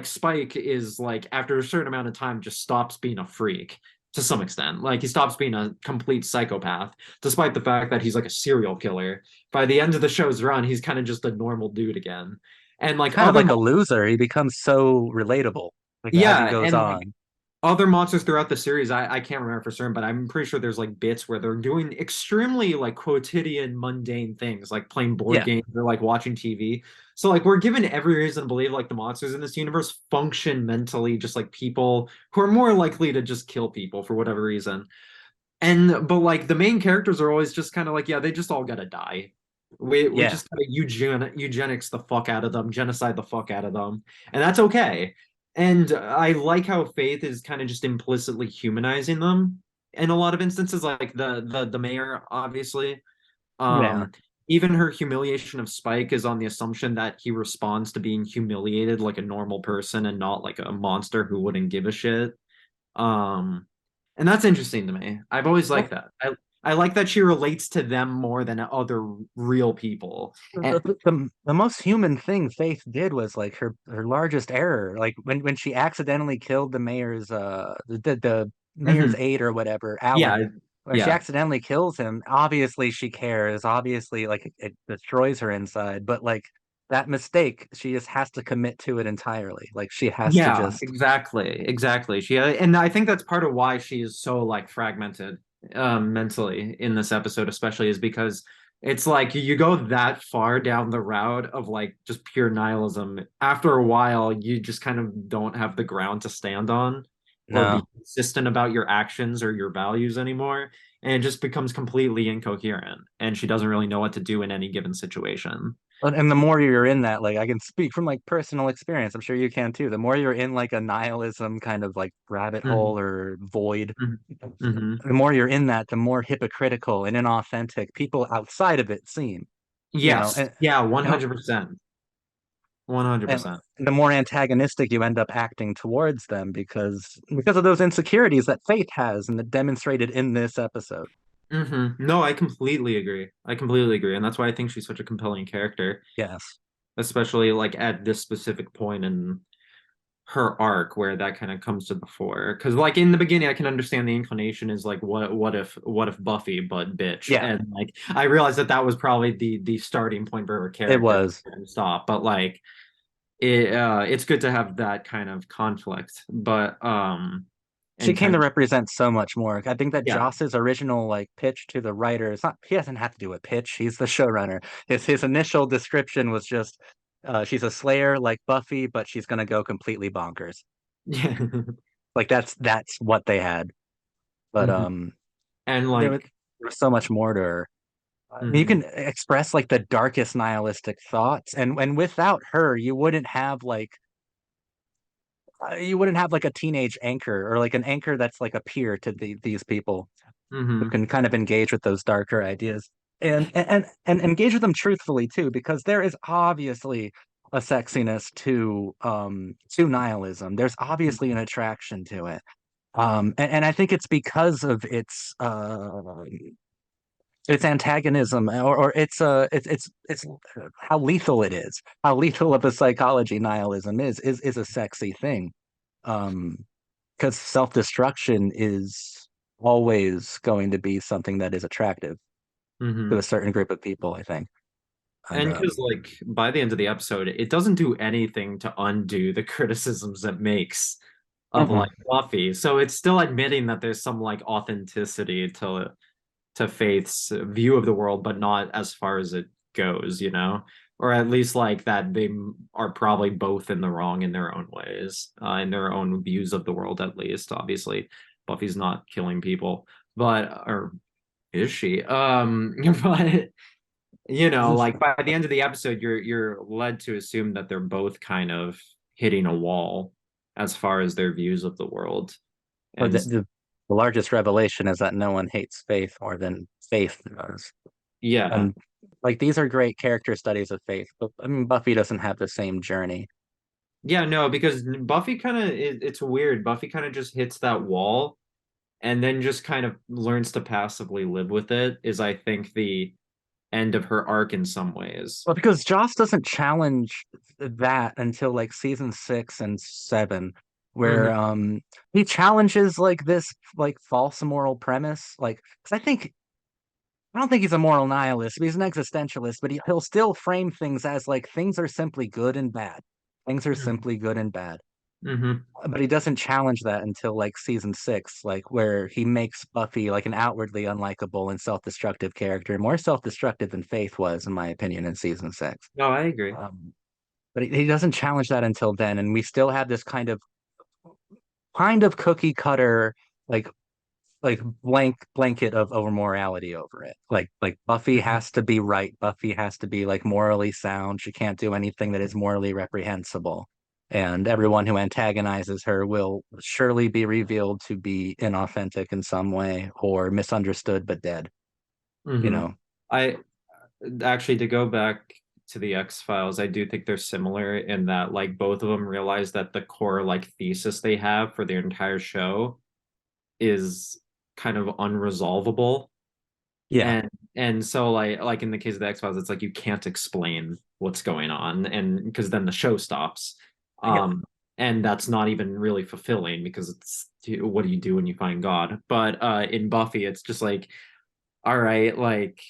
Spike is like after a certain amount of time just stops being a freak to some extent. Like he stops being a complete psychopath, despite the fact that he's like a serial killer. By the end of the show's run, he's kind of just a normal dude again. And like Kind of like a loser. He becomes so relatable, like as he yeah, goes and like on. other monsters throughout the series, I can't remember for certain, but I'm pretty sure there's like bits where they're doing extremely like quotidian, mundane things, like playing board Yeah. games or like watching TV. So like we're given every reason to believe like the monsters in this universe function mentally just like people who are more likely to just kill people for whatever reason. And but like the main characters are always just kind of like, yeah, they just all gotta die. We Yeah. just gotta eugenics the fuck out of them, genocide the fuck out of them, and that's okay. And I like how Faith is kind of just implicitly humanizing them in a lot of instances, like the mayor, obviously. Yeah. Um, Even her humiliation of Spike is on the assumption that he responds to being humiliated like a normal person and not like a monster who wouldn't give a shit. Um, and that's interesting to me. I've always liked Well, that. I like that she relates to them more than other real people. And the most human thing Faith did was like her largest error. Like when she accidentally killed the mayor's the mayor's mhm, aide or whatever, yeah, Alan. When she yeah, accidentally kills him, obviously she cares. Obviously, like it destroys her inside. But like that mistake, she just has to commit to it entirely. Like she has to yeah, just exactly, exactly. And I think that's part of why she is so like fragmented mentally in this episode, especially is because it's like you go that far down the route of like just pure nihilism. After a while, you just kind of don't have the ground to stand on or be no. consistent about your actions or your values anymore. And it just becomes completely incoherent. And she doesn't really know what to do in any given situation. And the more you're in that, like I can speak from like personal experience, I'm sure you can too. The more you're in like a nihilism kind of like rabbit Mhm, hole or void, mhm, mhm. the more you're in that, the more hypocritical and inauthentic people outside of it seem, you know, Yes. Yeah, and 100%. and 100%. the more antagonistic you end up acting towards them because of those insecurities that Faith has and that demonstrated in this episode. No, I completely agree. I completely agree. And that's why I think she's such a compelling character, Yes. especially like at this specific point in her arc where that kind of comes to the fore. Because like in the beginning, I can understand the inclination is like, what if Buffy, but bitch. Yeah, And like I realized that that was probably the starting point for her it character was. and stop. But like it's good to have that kind of conflict. But She and came kind to of represent so much more. I think that yeah. Joss's original like pitch to the writer, it's not he doesn't have to do a pitch. He's the showrunner. His initial description was just she's a slayer like Buffy, but she's gonna go completely bonkers. Yeah. Like that's what they had. But Mhm. And there was so much more to her. You mhm. can express like the darkest nihilistic thoughts, and without her, you wouldn't have like a teenage anchor or like an anchor that's like a peer to these people. who Mm-hmm. can kind of engage with those darker ideas and engage with them truthfully too, because there is obviously a sexiness to nihilism. There's obviously an attraction to it. And I think it's because of its antagonism or it's how lethal it is, how lethal of a psychology nihilism is a sexy thing. Um, because self-destruction is always going to be something that is attractive to a Mm-hmm. certain group of people, I think. And And because like by the end of the episode, it doesn't do anything to undo the criticisms it makes of like mm-mm. Buffy. So it's still admitting that there's some like authenticity to Faith's view of the world, but not as far as it goes, you know? Or at least like that they are probably both in the wrong in their own ways, in their own views of the world, at least. Obviously, Buffy's not killing people, but or is she? But you know, like by the end of the episode, you're led to assume that they're both kind of hitting a wall as far as their views of the world. Or And the largest revelation is that no one hates Faith more than Faith does. yeah, And like these are great character studies of Faith, but I mean Buffy doesn't have the same journey. yeah, no, because Buffy kind of it's weird. Buffy kind of just hits that wall and then just kind of learns to passively live with it is I think the end of her arc in some ways. Well, because Joss doesn't challenge that until like season 6 and 7, where Hmm. he challenges like this like false moral premise. Like, 'cause I don't think he's a moral nihilist, but he's an existentialist, but he'll still frame things as like things are simply good and bad. Things are simply good and bad. Hmm. But he doesn't challenge that until like season 6, like where he makes Buffy like an outwardly unlikable and self-destructive character, more self-destructive than Faith was, in my opinion, in season 6. No, I agree. But he doesn't challenge that until then, and we still have this kind of cookie cutter like blanket of over morality over it. Like Buffy Hmm. has to be right. Buffy has to be like morally sound. She can't do anything that is morally reprehensible. And everyone who antagonizes her will surely be revealed to be inauthentic in some way or misunderstood but dead, you Hmm. know. I actually to go back to the X-Files, I do think they're similar in that like both of them realize that the core like thesis they have for their entire show is kind of unresolvable. Yeah. And so like in the case of the X-Files, it's like you can't explain what's going on and because then the show stops. Yeah. And that's not even really fulfilling because it's what do you do when you find God? But in Buffy, it's just like all right, like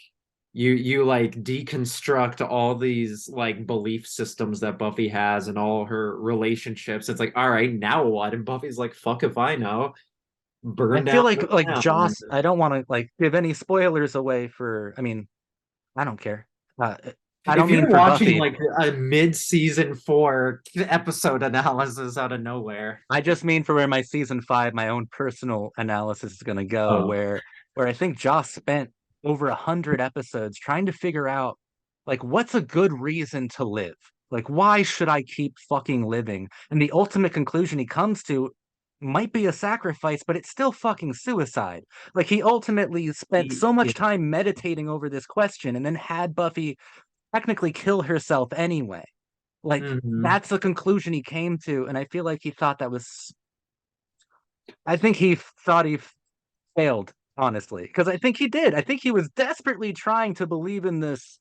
you like deconstruct all these like belief systems that Buffy has and all her relationships. It's like, all right, now what? And Buffy's like, fuck if I know. I Burn feel down the like town. And Joss, I don't want to like give any spoilers away for, I mean, I don't care. I if don't mean you're for watching Buffy. like a mid-season 4 episode analysis out of nowhere. I just mean for where my season 5, my own personal analysis is going to go, Oh. where I think Joss spent over 100 episodes trying to figure out like what's a good reason to live. Like why should I keep fucking living? And the ultimate conclusion he comes to might be a sacrifice, but it's still fucking suicide. Like he ultimately spent so Yeah. much time meditating over this question and then had Buffy technically kill herself anyway. Like Hmm. that's the conclusion he came to, and I feel like he thought that was. I think he thought he failed, honestly, because I think he did. I think he was desperately trying to believe in this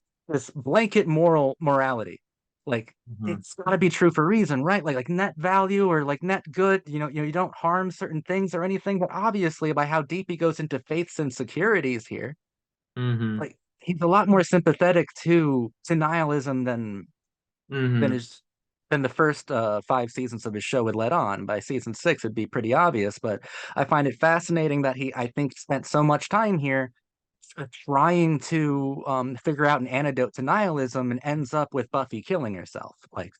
blanket morality. Like Hmm. it's got to be true for reason, right? Like net value or like net good. You don't harm certain things or anything. But obviously, by how deep he goes into faiths and securities here, Hmm. like he's a lot more sympathetic to nihilism than Hmm. his than the first 5 seasons of his show would let on. By season 6, it'd be pretty obvious. But I find it fascinating that he, I think, spent so much time here trying to figure out an antidote to nihilism and ends up with Buffy killing herself, like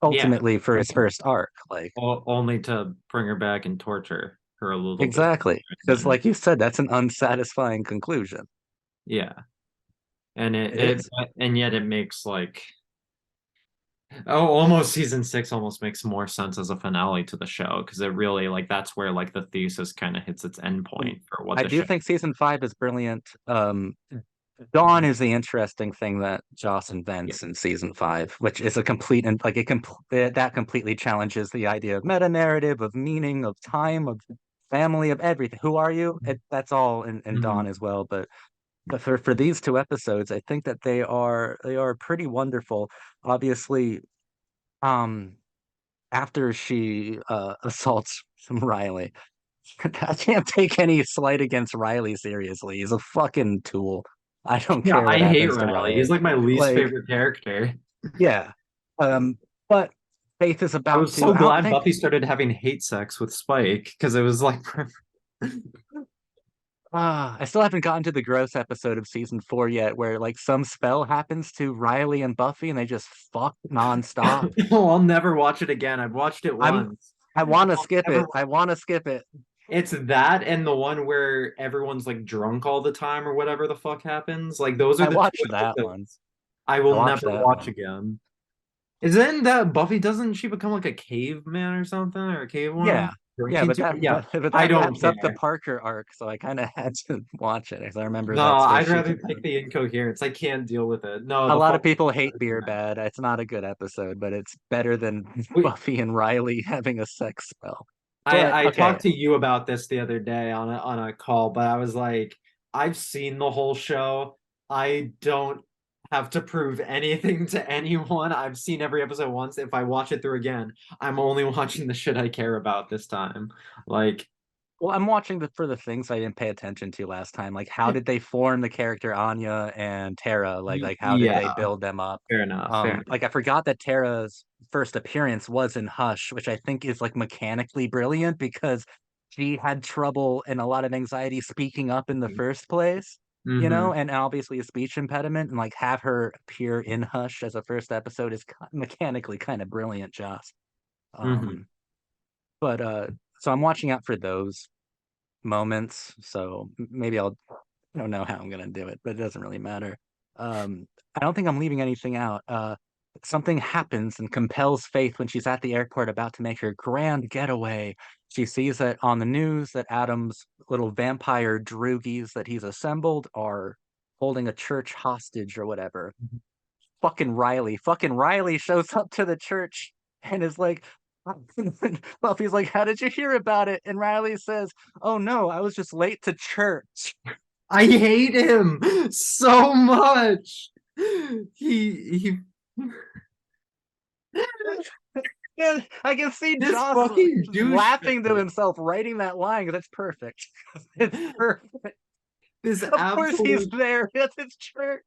Yeah. ultimately for his first arc. Like Only to bring her back and torture her a little bit. exactly, because like you said, that's an unsatisfying conclusion. Yeah. And It is. and yet it makes like Oh, almost season 6 almost makes more sense as a finale to the show because it really like that's where like the thesis kind of hits its end And point for what I the do show. think season 5 is brilliant. Dawn is the interesting thing that Joss Yeah. invents in season 5, which is a complete and like that completely challenges the idea of meta narrative, of meaning, of time, of family, of everything. Who are you? That's all in Dawn Mhm. as well. But for these two episodes, I think that they are pretty wonderful. Obviously, um, after she assaults Riley, I can't take any slight against Riley seriously. He's a fucking tool. I don't Yeah, care I what hate happens to Riley. He's Riley. like my least Like, favorite character. yeah. But Faith is I about was to. so I don't glad think. Buffy started having hate sex with Spike because it was like I still haven't gotten to the gross episode of season 4 yet, where like some spell happens to Riley and Buffy, and they just fuck nonstop. no, I'll never watch it again. I've watched it I'm. once. I want to I'll skip never it. I want to skip it. It's that and the one where everyone's like drunk all the time or whatever the fuck happens. Like those are I the two watched that one. episodes I I will watched never that watch one. again. Isn't that Buffy? Doesn't she become like a caveman or something or a cave woman? Yeah. Yeah, Drinking but too? that Yeah, but, but I that don't wraps up the care. Parker arc, so I kind of had to watch it because I remember No, that's where I'd she rather can. take the incoherence. I can't deal with it. No, A the lot of fuck. people hate Beer Bad. It's not a good episode, but it's better than We, Buffy and Riley having a sex spell. But I okay, talked to you about this the other day on a call, but I was like, I've seen the whole show. I don't have to prove anything to anyone. I've seen every episode once. If I watch it through again, I'm only watching the shit I care about this time. Like, well, I'm watching for the things I didn't pay attention to last time. Like, how did they form the character Anya and Tara? Like how did they yeah, build them up? fair enough, fair enough. Like I forgot that Tara's first appearance was in Hush, which I think is like mechanically brilliant because she had trouble and a lot of anxiety speaking up in the first place, Mm-hmm. and obviously a speech impediment, and like have her appear in Hush as a first episode is mechanically kind of brilliant, Joss. Mm-hmm. Um, but so I'm watching out for those moments. So maybe I don't know how I'm gonna do it, but it doesn't really matter. I don't think I'm leaving anything out. Something happens and compels Faith when she's at the airport about to make her grand getaway. She sees that on the news that Adam's little vampire droogies that he's assembled are holding a church hostage or whatever. Fucking Riley shows up to the church and is like, Buffy's like, "How did you hear about it?" And Riley says, "Oh no, I was just late to church." I hate him so much. He Yeah, I can see this Joss fucking laughing to douchebag. himself writing that line because it's perfect. It's perfect. This Of course he's absolute there. That's his church.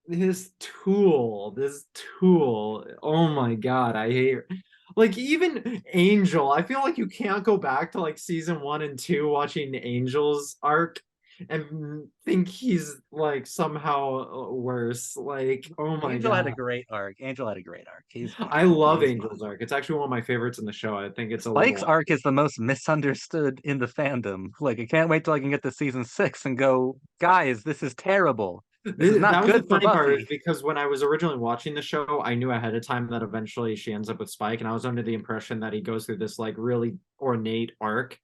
this tool. Oh my God, I hate like even Angel. I feel like you can't go back to like season 1 and 2 watching Angel's arc and think he's like somehow worse. Like, oh my Angel had a God. great arc. Angel had a great arc. He's I love he's Angel's arc. It's actually one of my favorites in the show. I think it's a Spike's little arc is the most misunderstood in the fandom. Like, I can't wait till I can get to season 6 and go, guys, this is terrible. This is not that was the good for funny part is Buffy. because when I was originally watching the show, I knew ahead of time that eventually she ends up with Spike, and I was under the impression that he goes through this like really ornate arc.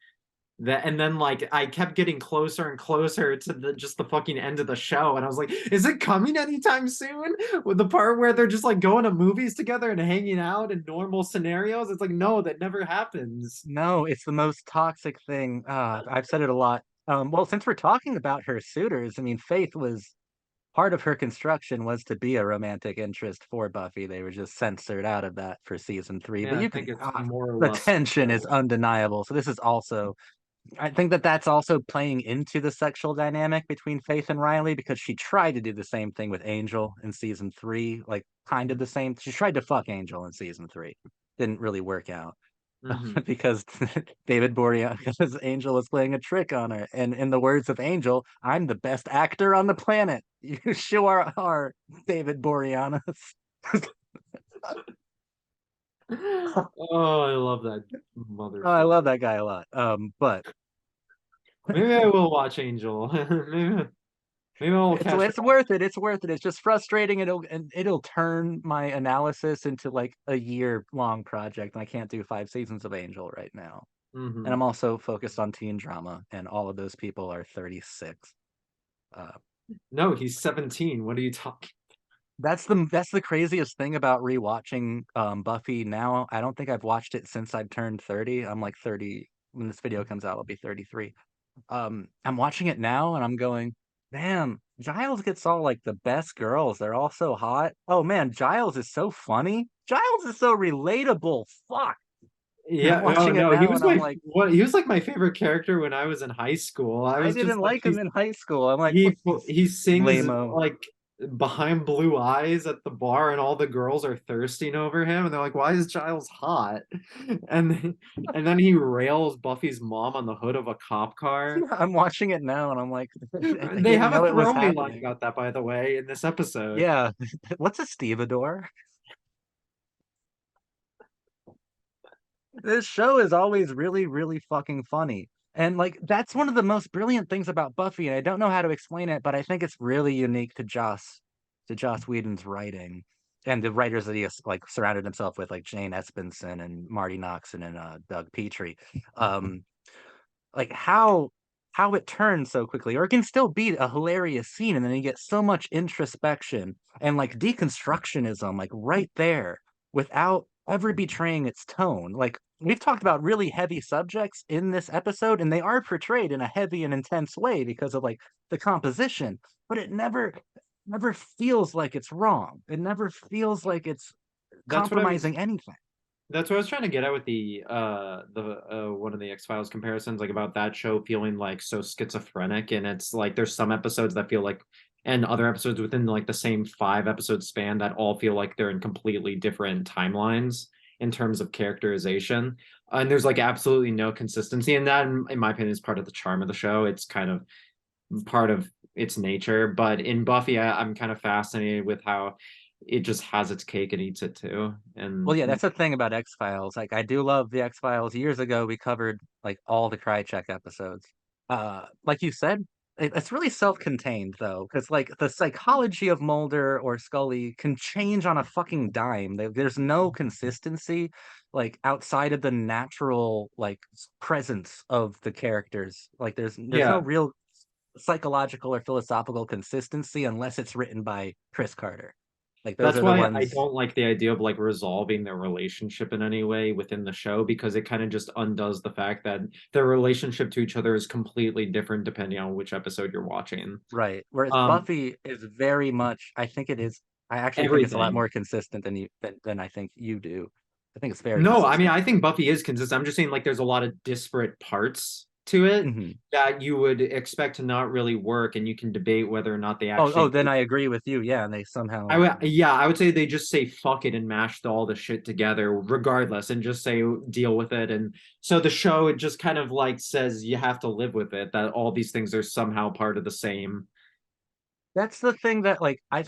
That and then like I kept getting closer and closer to the just the fucking end of the show, and I was like, is it coming anytime soon? With the part where they're just like going to movies together and hanging out in normal scenarios, it's like no, that never happens. No, it's the most toxic thing. I've said it a lot. Well, since we're talking about her suitors, I mean, Faith was part of her construction was to be a romantic interest for Buffy. They were just censored out of that for season 3. But Yeah, I you think can, it's more or the less. tension is undeniable. So this is also, I think that that's also playing into the sexual dynamic between Faith and Riley because she tried to do the same thing with Angel in season 3, like kind of the same. She tried to fuck Angel in season 3. Didn't really work out. Mm-hmm. Because David Boreanaz, because Angel was playing a trick on her. And in the words of Angel, I'm the best actor on the planet. You sure are, David Boreanaz. Oh, I love that Oh, I love motherfucker. that guy a lot. But Maybe I will watch Angel. Maybe. Maybe I'll It's catch it's worth it. It's worth it. It's just frustrating. It'll turn my analysis into like a year-long project, and I can't do 5 seasons of Angel right now. And Hmm. I'm also focused on teen drama, and all of those people are 36. Uh, No, he's 17. What are you talking? that's the craziest thing about rewatching Buffy now. I don't think I've watched it since I've turned 30. I'm like 30 when this video comes out, I'll be 33. I'm watching it now and I'm going, damn, Giles gets all like the best girls. They're all so hot. Oh man, Giles is so funny. Giles is so relatable. Fuck. And I'm Yeah, oh watching it no, he now was and I'm my like, what he was like my favorite character when I was in high school. I I was didn't just like like him in high school. I'm like, what he sings lame-o. like behind blue eyes at the bar and all the girls are thirsting over him and they're like, why is Giles hot? And then he rails Buffy's mom on the hood of a cop car. I'm watching it now and I'm like, I They didn't have a know it was throwaway line happening. about that, by the way, in this episode. Yeah. What's a stevedore? This show is always really, really fucking funny. And like that's one of the most brilliant things about Buffy, and I don't know how to explain it, but I think it's really unique to Joss Whedon's writing and the writers that he has like surrounded himself with, like Jane Espenson and Marty Noxon and Doug Petrie. Um, like how it turns so quickly, or it can still be a hilarious scene, and then you get so much introspection and like deconstructionism, like right there, without ever betraying its tone. Like we've talked about really heavy subjects in this episode, and they are portrayed in a heavy and intense way because of like the composition, but it never feels like it's wrong. It never feels like it's That's what I was compromising anything. That's what I was trying to get at with the one of the X-Files comparisons, like about that show feeling like so schizophrenic, and it's like there's some episodes that feel like, and other episodes within like the same 5 episode span that all feel like they're in completely different timelines in terms of characterization, and there's like absolutely no consistency, and that, in my opinion, is part of the charm of the show. It's kind of part of its nature, but in Buffy, I'm kind of fascinated with how it just has its cake and eats it too, Well, and yeah, that's the thing about X-Files. Like, I do love the X-Files. Years ago, we covered like all the Krychek episodes. Like you said, it's really self-contained though, because like the psychology of Mulder or Scully can change on a fucking dime. There's no consistency, like outside of the natural like presence of the characters. Like, there's no yeah. real psychological or philosophical consistency unless it's written by Chris Carter. Like, those That's are the why I ones. don't like the idea of like resolving their relationship in any way within the show, because it kind of just undoes the fact that their relationship to each other is completely different depending on which episode you're watching. Right. Whereas Um, Buffy is very much, I think it is, I actually think it's a lot Everything. more consistent than I think you do. I think it's very No, I mean, consistent. I think Buffy is consistent. I'm just saying, like, there's a lot of disparate parts to it Hmm. that you would expect to not really work, and you can debate whether or not they Oh, actually then do. I agree with you. Yeah, and they somehow, I would say they just say fuck it and mash all the shit together regardless and just say deal with it. And so the show, it just kind of like says you have to live with it, that all these things are somehow part of the same. that's the thing that like I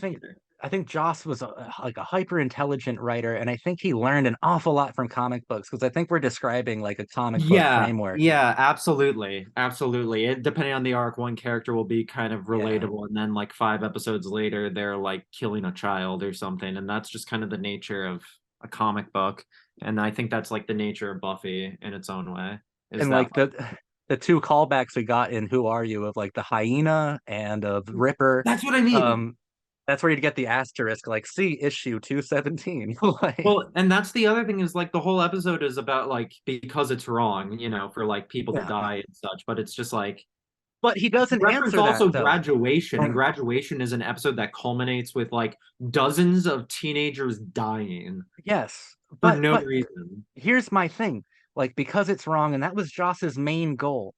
think Joss was like a hyper intelligent writer, and I think he learned an awful lot from comic books because I think we're describing like a comic book Yeah, framework. yeah, absolutely. Absolutely. Depending on the arc, one character will be kind of Yeah. relatable, and then like 5 episodes later, they're like killing a child or something. And that's just kind of the nature of a comic book. And I think that's like the nature of Buffy in its own way. Is And that like the two callbacks we got in Who Are You of like the hyena and of Ripper, that's what I mean. um, that's where you'd get the asterisk, like see issue 217. Like, Well, and that's the other thing is like the whole episode is about like because it's wrong, for like people to yeah. die and such, but it's just like But he doesn't reference answer that also though. graduation, and graduation is an episode that culminates with like dozens of teenagers dying Yes. for But no but reason. here's my thing. Like, because it's wrong, and that was Joss's main goal.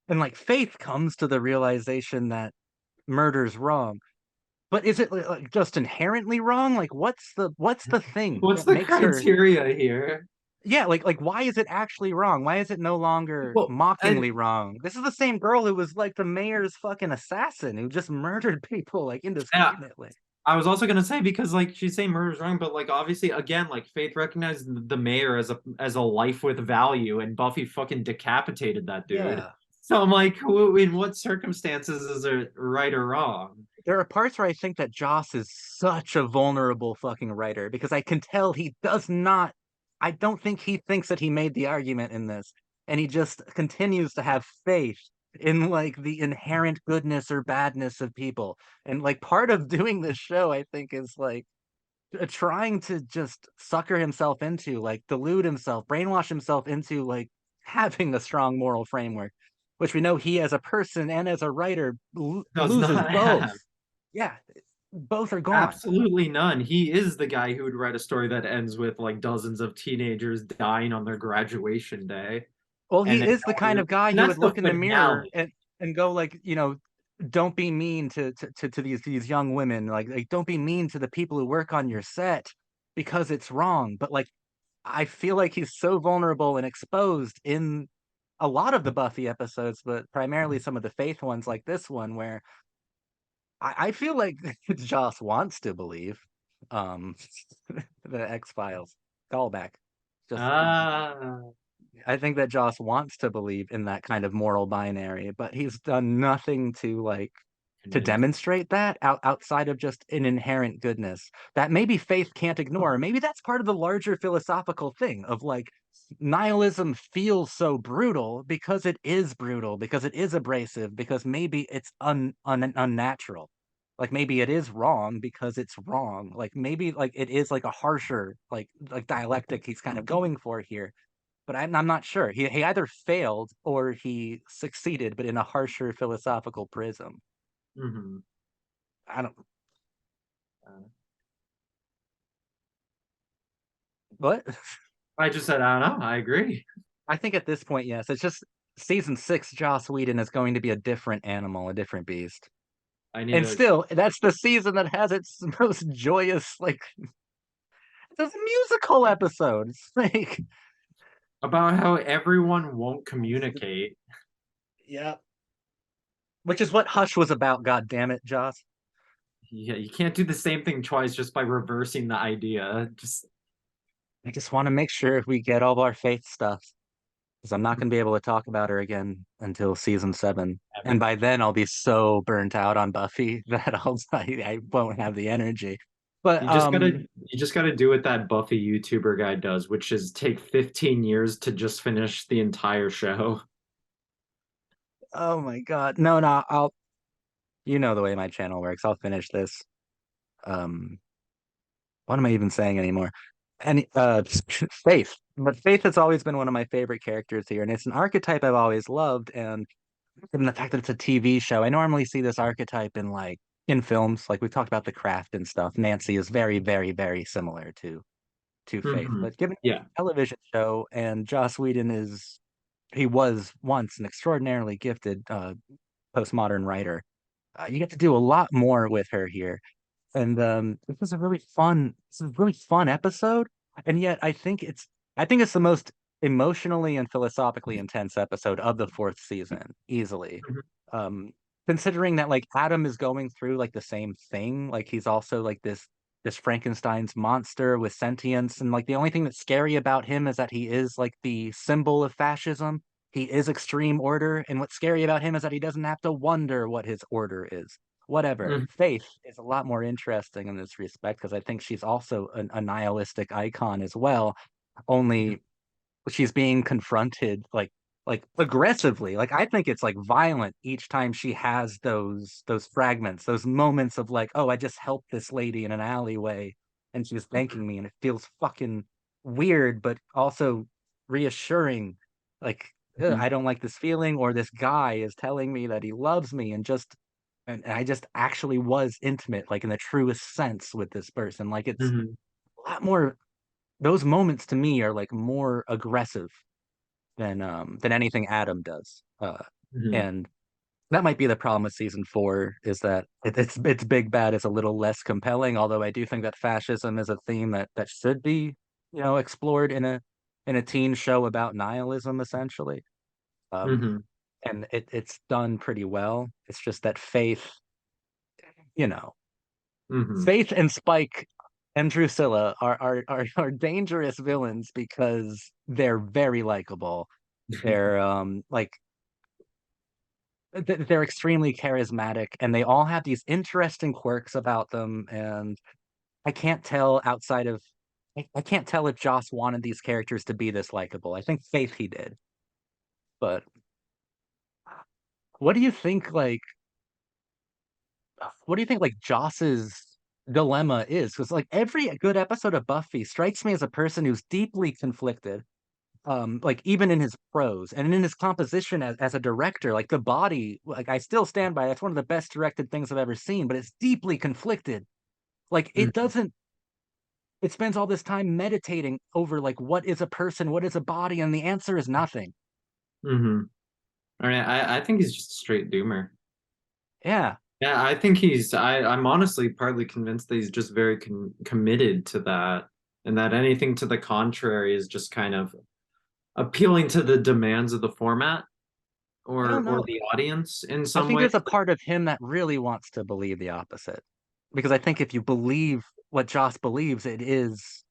And like Faith comes to the realization that murder's wrong. But is it like just inherently wrong? Like, what's the thing What's that the makes her, criteria here? yeah, like why is it actually wrong? Why is it no longer Well, and mockingly wrong? This is the same girl who was like the mayor's fucking assassin who just murdered people like yeah, indiscriminately. I was also gonna say, because like she's saying murder's wrong, but like obviously again, like Faith recognized the mayor as a life with value, and Buffy fucking decapitated that dude. Yeah. So I'm like, in what circumstances is it right or wrong? There are parts where I think that Joss is such a vulnerable fucking writer because I can tell he does not, I don't think he thinks that he made the argument in this. And he just continues to have faith in like the inherent goodness or badness of people. And like part of doing this show, I think, is like trying to just sucker himself into, like delude himself, brainwash himself into like having a strong moral framework, which we know he as a person and as a writer Does loses not both. have. Yeah, both are gone. Absolutely none. He is the guy who would write a story that ends with like dozens of teenagers dying on their graduation day. Well, And he then is the kind of guy and who that's would the look in the mirror finale. and go like, don't be mean to these young women. Like don't be mean to the people who work on your set because it's wrong. But like I feel like he's so vulnerable and exposed in a lot of the Buffy episodes, but primarily some of the Faith ones like this one, where I feel like Joss wants to believe um the X-Files callback. Just Ah, I think that Joss wants to believe in that kind of moral binary, but he's done nothing to like to convince. demonstrate that outside of just an inherent goodness that maybe faith can't ignore. Maybe that's part of the larger philosophical thing of like nihilism feels so brutal because it is abrasive, because maybe it's unnatural. Like maybe it is wrong because it's wrong. Like maybe like it is like a harsher like dialectic he's kind of going for here, but I'm not sure. He either failed or he succeeded, but in a harsher philosophical prism. Mhm. I don't. Uh, What? I just said, I don't know. I agree. I think at this point, yes. It's just season six. Joss Whedon is going to be a different animal, a different beast. I need And to still, that's the season that has its most joyous, like, it's a musical episode. It's like, about how everyone won't communicate. yeah. Which is what Hush was about. God damn it, Joss. Yeah, you can't do the same thing twice just by reversing the idea. Just I just want to make sure we get all of our faith stuff, because I'm not going to be able to talk about her again until season seven. And Evan. by then, I'll be so burnt out on Buffy that I won't have the energy. But You just gotta do what that Buffy YouTuber guy does, which is take 15 years to just finish the entire show. oh my God, no, I'll. You know the way my channel works. I'll finish this. Um, what am I even saying anymore? And Faith, but Faith has always been one of my favorite characters here, and it's an archetype I've always loved. And given the fact that it's a TV show, I normally see this archetype in like in films, like we've talked about The Craft and stuff. Nancy is very, very, very similar to Faith, Hmm. but given it's Yeah. a television show, and Joss Whedon is he was once an extraordinarily gifted postmodern writer. You get to do a lot more with her here, and this is a really fun. It's a really fun episode, and yet I think it's the most emotionally and philosophically intense episode of the fourth season, easily. Mhm. Um, Considering that like Adam is going through like the same thing, like he's also like this Frankenstein's monster with sentience, and like the only thing that's scary about him is that he is like the symbol of fascism. He is extreme order, and what's scary about him is that he doesn't have to wonder what his order is. Whatever. Mhm. Faith is a lot more interesting in this respect because I think she's also a nihilistic icon as well. Only she's being confronted like aggressively. Like I think it's like violent each time she has those fragments, those moments of like, oh, I just helped this lady in an alleyway and she was thanking me, and it feels fucking weird, but also reassuring. Like, "Ugh, Mhm. I don't like this feeling, or this guy is telling me that he loves me, and I just actually was intimate, like in the truest sense with this person. Like it's Mhm. a lot more. Those moments to me are like more aggressive than anything Adam does. Mhm. And that might be the problem with season four, is that its big bad is a little less compelling. Although I do think that fascism is a theme that should be explored in a teen show about nihilism, essentially. Um, Mhm. and it's done pretty well. It's just that you know, Mhm. Faith and Spike and Drusilla are dangerous villains because they're very likable. They're like they're extremely charismatic, and they all have these interesting quirks about them, and I can't tell outside of I can't tell if Joss wanted these characters to be this likable. I think Faith he did, but what do you think, what do you think, Joss's dilemma is? Because, like, every good episode of Buffy strikes me as a person who's deeply conflicted, like, even in his prose and in his composition as a director, like, The Body, like, I still stand by, that's one of the best directed things I've ever seen, but it's deeply conflicted. Like, it spends all this time meditating over, like, what is a person, what is a body, and the answer is nothing. Mm-hmm. I mean, I think he's just a straight doomer. Yeah. Yeah, I think I'm honestly partly convinced that he's just very committed to that, and that anything to the contrary is just kind of appealing to the demands of the format I don't or know. the audience in I some think way. there's a part of him that really wants to believe the opposite. Because I think if you believe what Joss believes, it is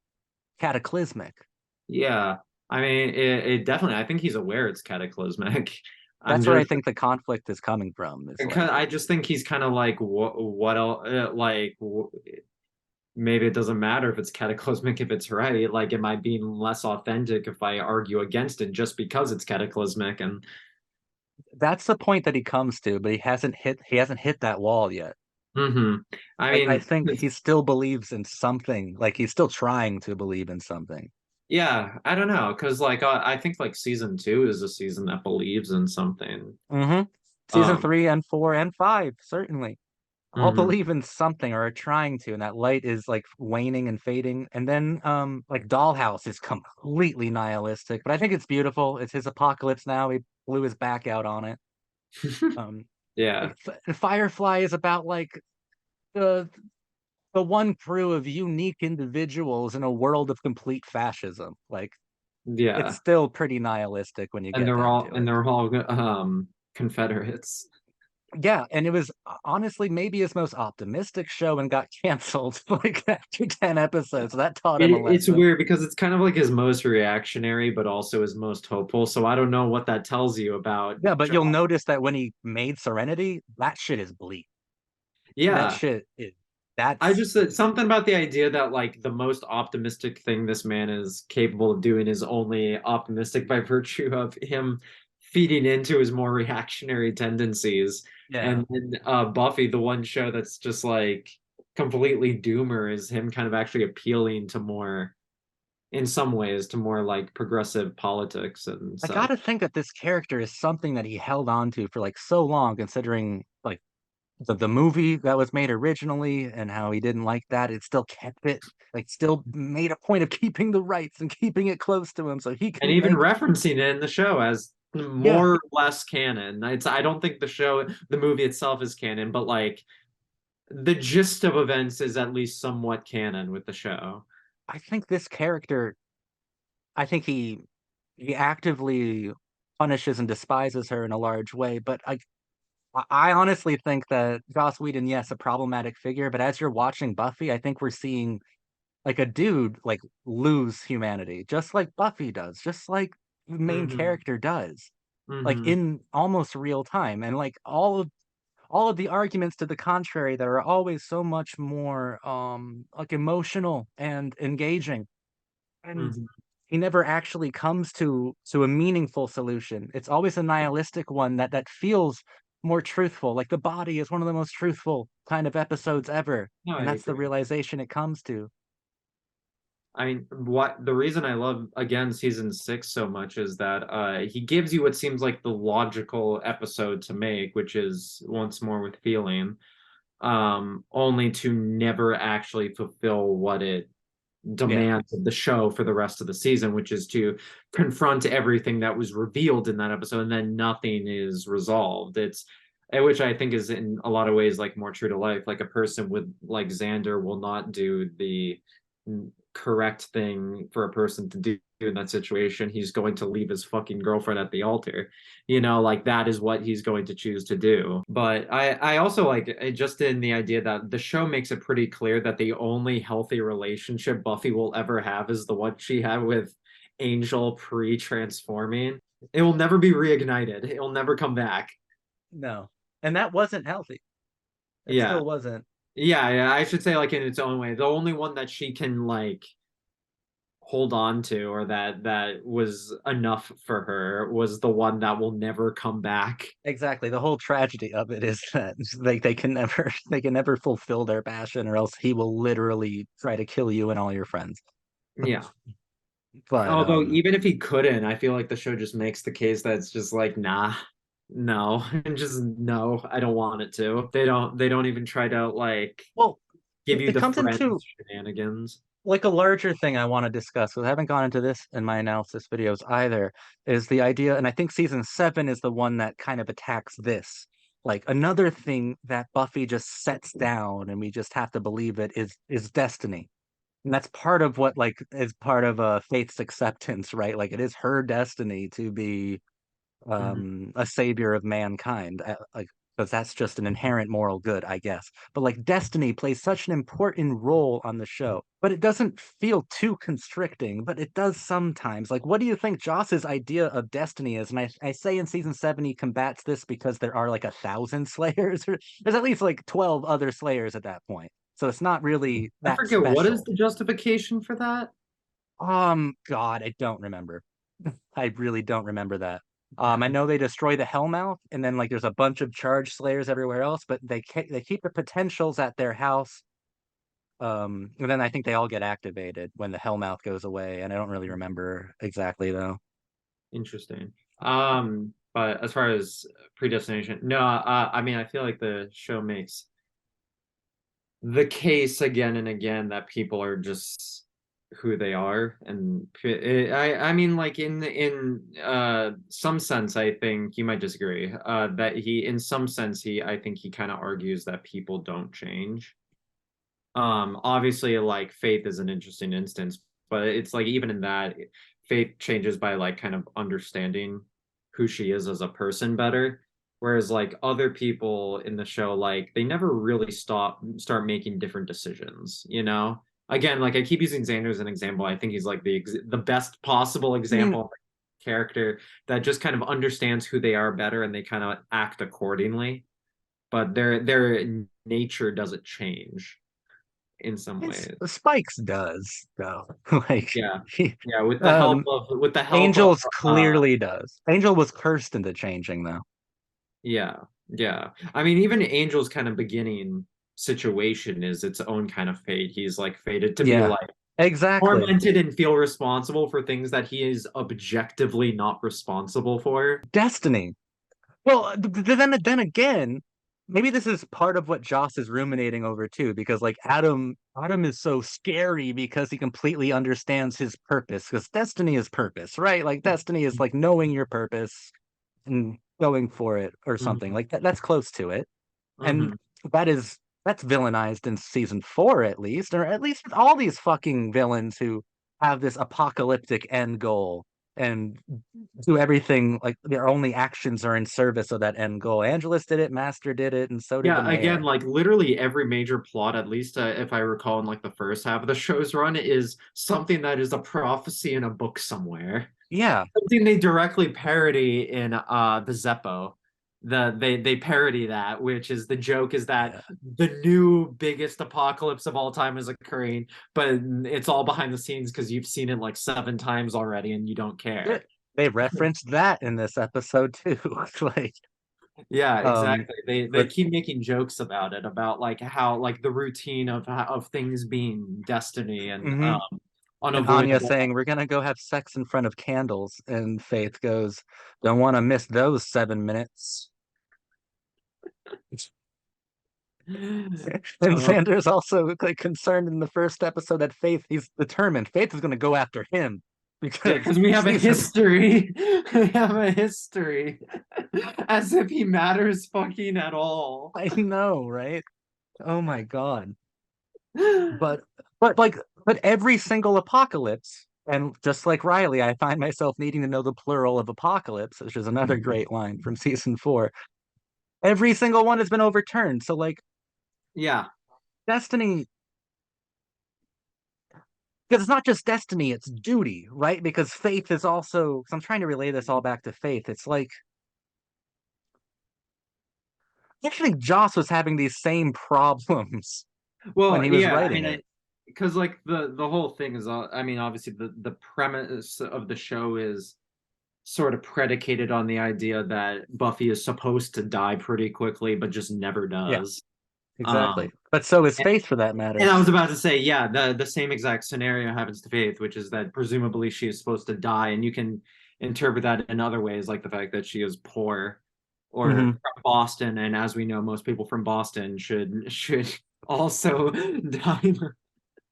cataclysmic. Yeah, I mean, it definitely. I think he's aware it's cataclysmic. I'm That's where I just think the conflict is coming from. Is because like, I just think he's kind of like what else? Maybe it doesn't matter if it's cataclysmic if it's right. Like, it might be less authentic if I argue against it just because it's cataclysmic. And that's the point that he comes to, but he hasn't hit that wall yet. hmm I I mean, think he still believes in something. Like he's still trying to believe in something. yeah, I don't know, because like I think like season two is a season that believes in something. Hmm. Season Um, 3 and 4 and 5, certainly. All mhm. believe in something or are trying to, and that light is like waning and fading. And then like Dollhouse is completely nihilistic, but I think it's beautiful. It's his apocalypse now. He blew his back out on it. Um Yeah, Firefly is about like the the one crew of unique individuals in a world of complete fascism. Like it's yeah, still pretty nihilistic when you and get down to it. they're all Confederates. Yeah, and it was honestly maybe his most optimistic show and got canceled like after 10 episodes. So that taught him a It's lesson. weird because it's kind of like his most reactionary, but also his most hopeful. So I don't know what that tells you about Yeah, but Josh. you'll notice that when he made Serenity, that shit is bleak. That Yeah, shit is I that's just said something about the idea that like the most optimistic thing this man is capable of doing is only optimistic by virtue of him feeding into his more reactionary tendencies. yeah. And then Buffy, the one show that's just like completely doomer, is him kind of actually appealing to more, in some ways, to more like progressive politics and I such. gotta think that this character is something that he held on to for like so long, considering like the movie that was made originally and how he didn't like that. It still kept it, like still made a point of keeping the rights and keeping it close to him so he And can even make, referencing it in the show as yeah. more or less canon. I don't think the movie itself is canon, but like the gist of events is at least somewhat canon with the show. I think this character, I think he actively punishes and despises her in a large way, but I honestly think that Joss Whedon, yes, a problematic figure, but as you're watching Buffy, I think we're seeing like a dude like lose humanity, just like Buffy does, just like the main Mm-hmm. character does, like Mm-hmm. in almost real time. And like all of the arguments to the contrary that are always so much more like emotional and engaging. And Mm-hmm. he never actually comes to a meaningful solution. It's always a nihilistic one that feels more truthful. Like The Body is one of the most truthful kind of episodes ever, No, I and that's the agree. realization it comes to. I mean, what the reason I love again season six so much is that he gives you what seems like the logical episode to make, which is once more with feeling, only to never actually fulfill what it Yeah. demands of the show for the rest of the season, which is to confront everything that was revealed in that episode, and then nothing is resolved. It's which I think is in a lot of ways like more true to life. Like a person with like Xander will not do the correct thing for a person to do in that situation. He's going to leave his fucking girlfriend at the altar. Like that is what he's going to choose to do. But I also like just in the idea that the show makes it pretty clear that the only healthy relationship Buffy will ever have is the one she had with Angel pre-transforming. It will never be reignited. It will never come back. No. And that wasn't healthy. It Yeah. still wasn't. Yeah, I should say like in its own way. The only one that she can like hold on to or that was enough for her was the one that will never come back. Exactly. The whole tragedy of it is that they can never they can never fulfill their passion, or else he will literally try to kill you and all your friends. Yeah. But Although even if he couldn't, I feel like the show just makes the case that it's just like, nah, no, and just no, I don't want it to. They don't even try to like well, give you it the comes into friends shenanigans. like a larger thing I want to discuss, because I haven't gone into this in my analysis videos either, is the idea, and I think season 7 is the one that kind of attacks this. Like another thing that Buffy just sets down and we just have to believe it is destiny. And that's part of what like is part of Faith's acceptance, right? Like it is her destiny to be Mhm. a savior of mankind, like because that's just an inherent moral good, I guess. But like destiny plays such an important role on the show, but it doesn't feel too constricting, but it does sometimes. Like what do you think Joss's idea of destiny is? And I say in season 7 he combats this because there are like 1,000 slayers, or there's at least like 12 other slayers at that point, so it's not really I that forget what is special. the justification for that. God, I don't remember. I really don't remember that. I know they destroy the Hellmouth, and then like there's a bunch of charge slayers everywhere else, but they keep the potentials at their house. And then I think they all get activated when the Hellmouth goes away, and I don't really remember exactly though. Interesting. But as far as predestination, no, I mean, I feel like the show makes the case again and again that people are just who they are, and I mean, like in some sense, I think you might disagree. That he, in some sense, I think he kind of argues that people don't change. Obviously, like Faith is an interesting instance, but it's like even in that, Faith changes by like kind of understanding who she is as a person better. Whereas like other people in the show, like they never really start making different decisions, you know? Again, like I keep using Xander as an example. I think he's like the best possible I mean, example of a character that just kind of understands who they are better and they kind of act accordingly. But their nature doesn't change in some it's ways. Spikes does though. Like Yeah. he, Yeah, um, with the help of Angel's clearly does. Angel was cursed into changing though. yeah, yeah. I mean, even Angel's kind of beginning situation is its own kind of fate. He's like fated to be Yeah, like exactly. tormented and feel responsible for things that he is objectively not responsible for. Destiny. Well, then again, maybe this is part of what Joss is ruminating over too, because like Adam is so scary because he completely understands his purpose, because destiny is purpose, right? Like destiny is like knowing your purpose and going for it or something. Hmm. Like that's close to it. And Hmm. that is that's villainized in season 4 at least, or at least with all these fucking villains who have this apocalyptic end goal and do everything like their only actions are in service of that end goal. Angelus did it, Master did it, and so did the Yeah, again, mayor. like literally every major plot, at least if I recall in like the first half of the show's run, is something that is a prophecy in a book somewhere. Yeah, Something they directly parody in the Zeppo. They parody that, which is the joke is that yeah. the new biggest apocalypse of all time is occurring, but it's all behind the scenes because you've seen it like 7 times already and you don't They, care. they referenced that in this episode too. Like, Yeah, um, exactly. They but keep making jokes about it, about like how like the routine of things being destiny and mhm. And Anya unavoidable. saying, "We're gonna go have sex in front of candles," and Faith goes, "Don't want to miss those 7 minutes." And Uh, Xander's also like concerned in the first episode that Faith, he's determined Faith is going to go after him yeah, because because we have a she's a, history. We have a history. As if he matters fucking at all. I know, right? Oh my God. But but every single apocalypse, and just like Riley, I find myself needing to know the plural of apocalypse, which is another great line from season 4. Every single one has been overturned. So like Yeah. destiny, because it's not just destiny, it's duty, right? Because faith is also, because I'm trying to relay this all back to faith. It's like I think Joss was having these same problems when Well, he was yeah, I writing mean, it. because like the whole thing is, I mean, obviously the premise of the show is sort of predicated on the idea that Buffy is supposed to die pretty quickly, but just never Yeah, does. exactly. Um, But so is and, Faith for that matter. and I was about to say, yeah, the same exact scenario happens to Faith, which is that presumably she is supposed to die, and you can interpret that in other ways, like the fact that she is poor or Hmm. from Boston, and as we know, most people from Boston should also die.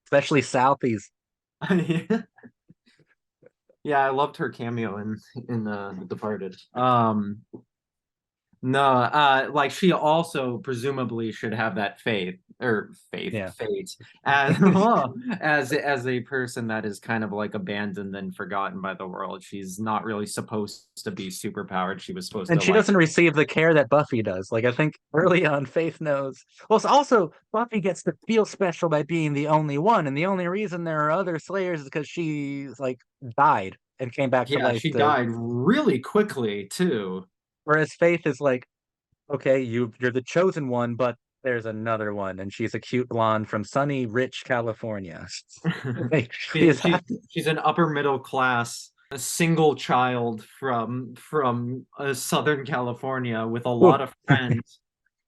Especially Southeast. Yeah, I loved her cameo in The Departed. No, like she also presumably should have that Yeah. fate as as a person that is kind of like abandoned and forgotten by the world. She's not really supposed to be superpowered. She was supposed And to she like doesn't receive the care that Buffy does. Like I think early on, Faith knows. Well, it's also Buffy gets to feel special by being the only one, and the only reason there are other Slayers is because she's like died and came back to yeah, life she to. died really quickly too. Whereas Faith is like, okay, you're the chosen one, but there's another one, and she's a cute blonde from sunny, rich California. Like She, she's she she's an upper middle class, a single child from Southern California with a who lot of friends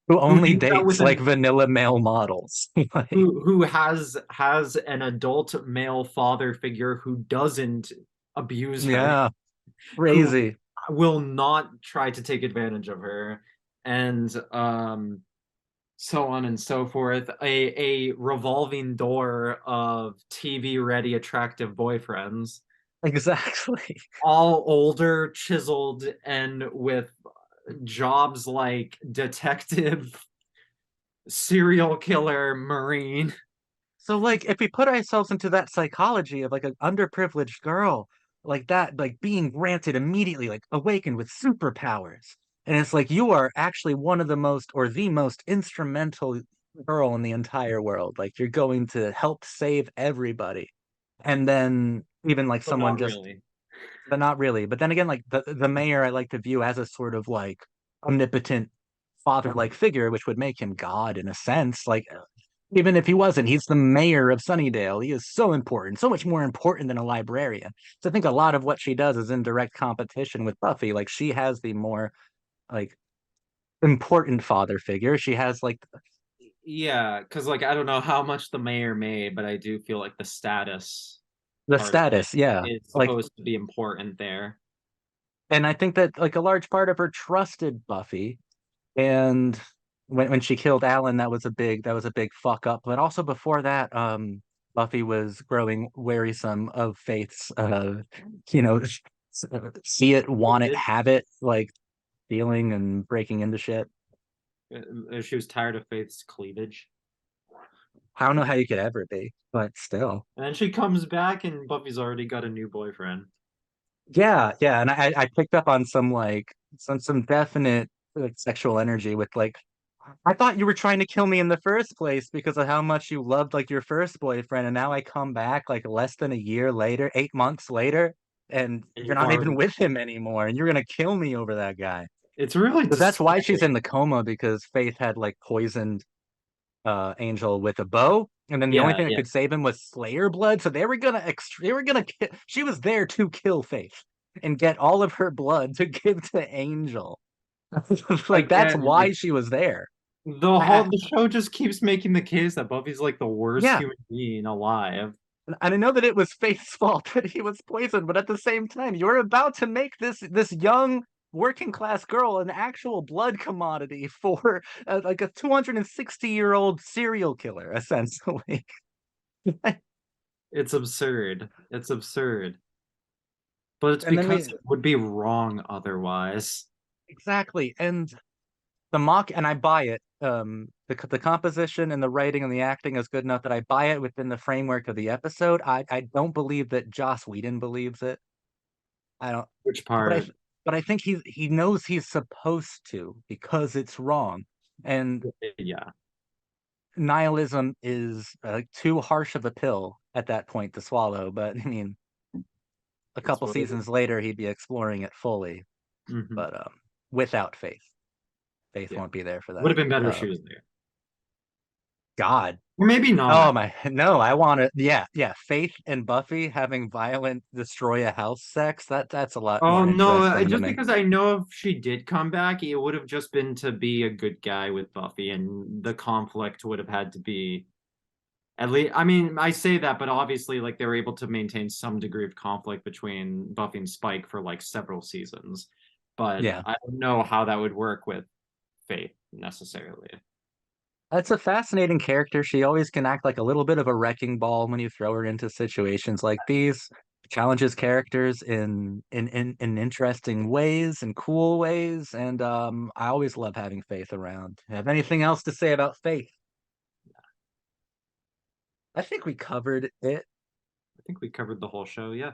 who only hangs out dates with like an vanilla male models. Like, who has an adult male father figure who doesn't abuse her, yeah, who crazy. will not try to take advantage of her, and so on and so forth. A revolving door of TV ready attractive boyfriends, Exactly. all older, chiseled, and with jobs like detective, serial killer, marine. So like if we put ourselves into that psychology of like an underprivileged girl like that, like being granted immediately, like awakened with superpowers. And it's like you are actually one of the most or the most instrumental girl in the entire world. Like you're going to help save everybody. And then even like But someone not just, really. but not really. But then again, like the mayor I like to view as a sort of like omnipotent father-like figure, which would make him God in a sense. Like even if he wasn't, he's the mayor of Sunnydale. He is so important, so much more important than a librarian. So I think a lot of what she does is in direct competition with Buffy. Like she has the more like important father figure. She has like Yeah, because like I don't know how much the mayor made, but I do feel like the status the part of it status, yeah. is Like, supposed to be important there. and I think that like a large part of her trusted Buffy. And when she killed Alan, that was a big fuck up. But also before that, Buffy was growing wearisome of Faith's you know, see it, want it, Cleavage. have it, like stealing and breaking into shit. She was tired of Faith's cleavage. I don't know how you could ever be, but still. And then she comes back and Buffy's already got a new boyfriend. Yeah, yeah. And I picked up on some like some definite like sexual energy with like I thought you were trying to kill me in the first place because of how much you loved like your first boyfriend, and now I come back like less than a year later, 8 months later, and And you're you've not even already with him anymore, and you're gonna kill me over that guy. it's really Because that's why she's disturbing. in the coma because Faith had like poisoned Angel with a bow, and then the only Yeah, thing that yeah. could save him was Slayer blood. So they were gonna she was there to kill Faith and get all of her blood to give to Angel. Like that's Again, why like she was there. I, the show just keeps making the case that Buffy's like the worst yeah, human being alive. and I know that it was Faith's fault that he was poisoned, but at the same time, you're about to make this young working class girl an actual blood commodity for like a 260-year-old serial killer, essentially. It's absurd. It's absurd. But it's And then because we it would be wrong otherwise. exactly, and the mock, and I buy it. The composition and the writing and the acting is good enough that I buy it within the framework of the episode. I don't believe that Joss Whedon believes it. I don't. Which But part? I think he knows he's supposed to because it's wrong. And Yeah, nihilism is too harsh of a pill at that point to swallow. But I mean, a it's couple what it seasons is. later, he'd be exploring it fully, Hmm. but without faith. Faith Yeah. won't be there for Would have that. been better if she was there. God. Or maybe Oh not. my, no, I want to. Yeah, yeah. Faith and Buffy having violent destroy a house sex. That's a lot Oh more no, interesting to just me. because I know if she did come back, it would have just been to be a good guy with Buffy, and the conflict would have had to be at least, I mean, I say that, but obviously, like they were able to maintain some degree of conflict between Buffy and Spike for like several seasons. But Yeah. I don't know how that would work with Faith necessarily. That's a fascinating character. She always can act like a little bit of a wrecking ball when you throw her into situations like these. Challenges characters in interesting ways and cool ways. And I always love having Faith around. Have anything else to say about Faith? I think we covered it. I think we covered the whole show. Yeah.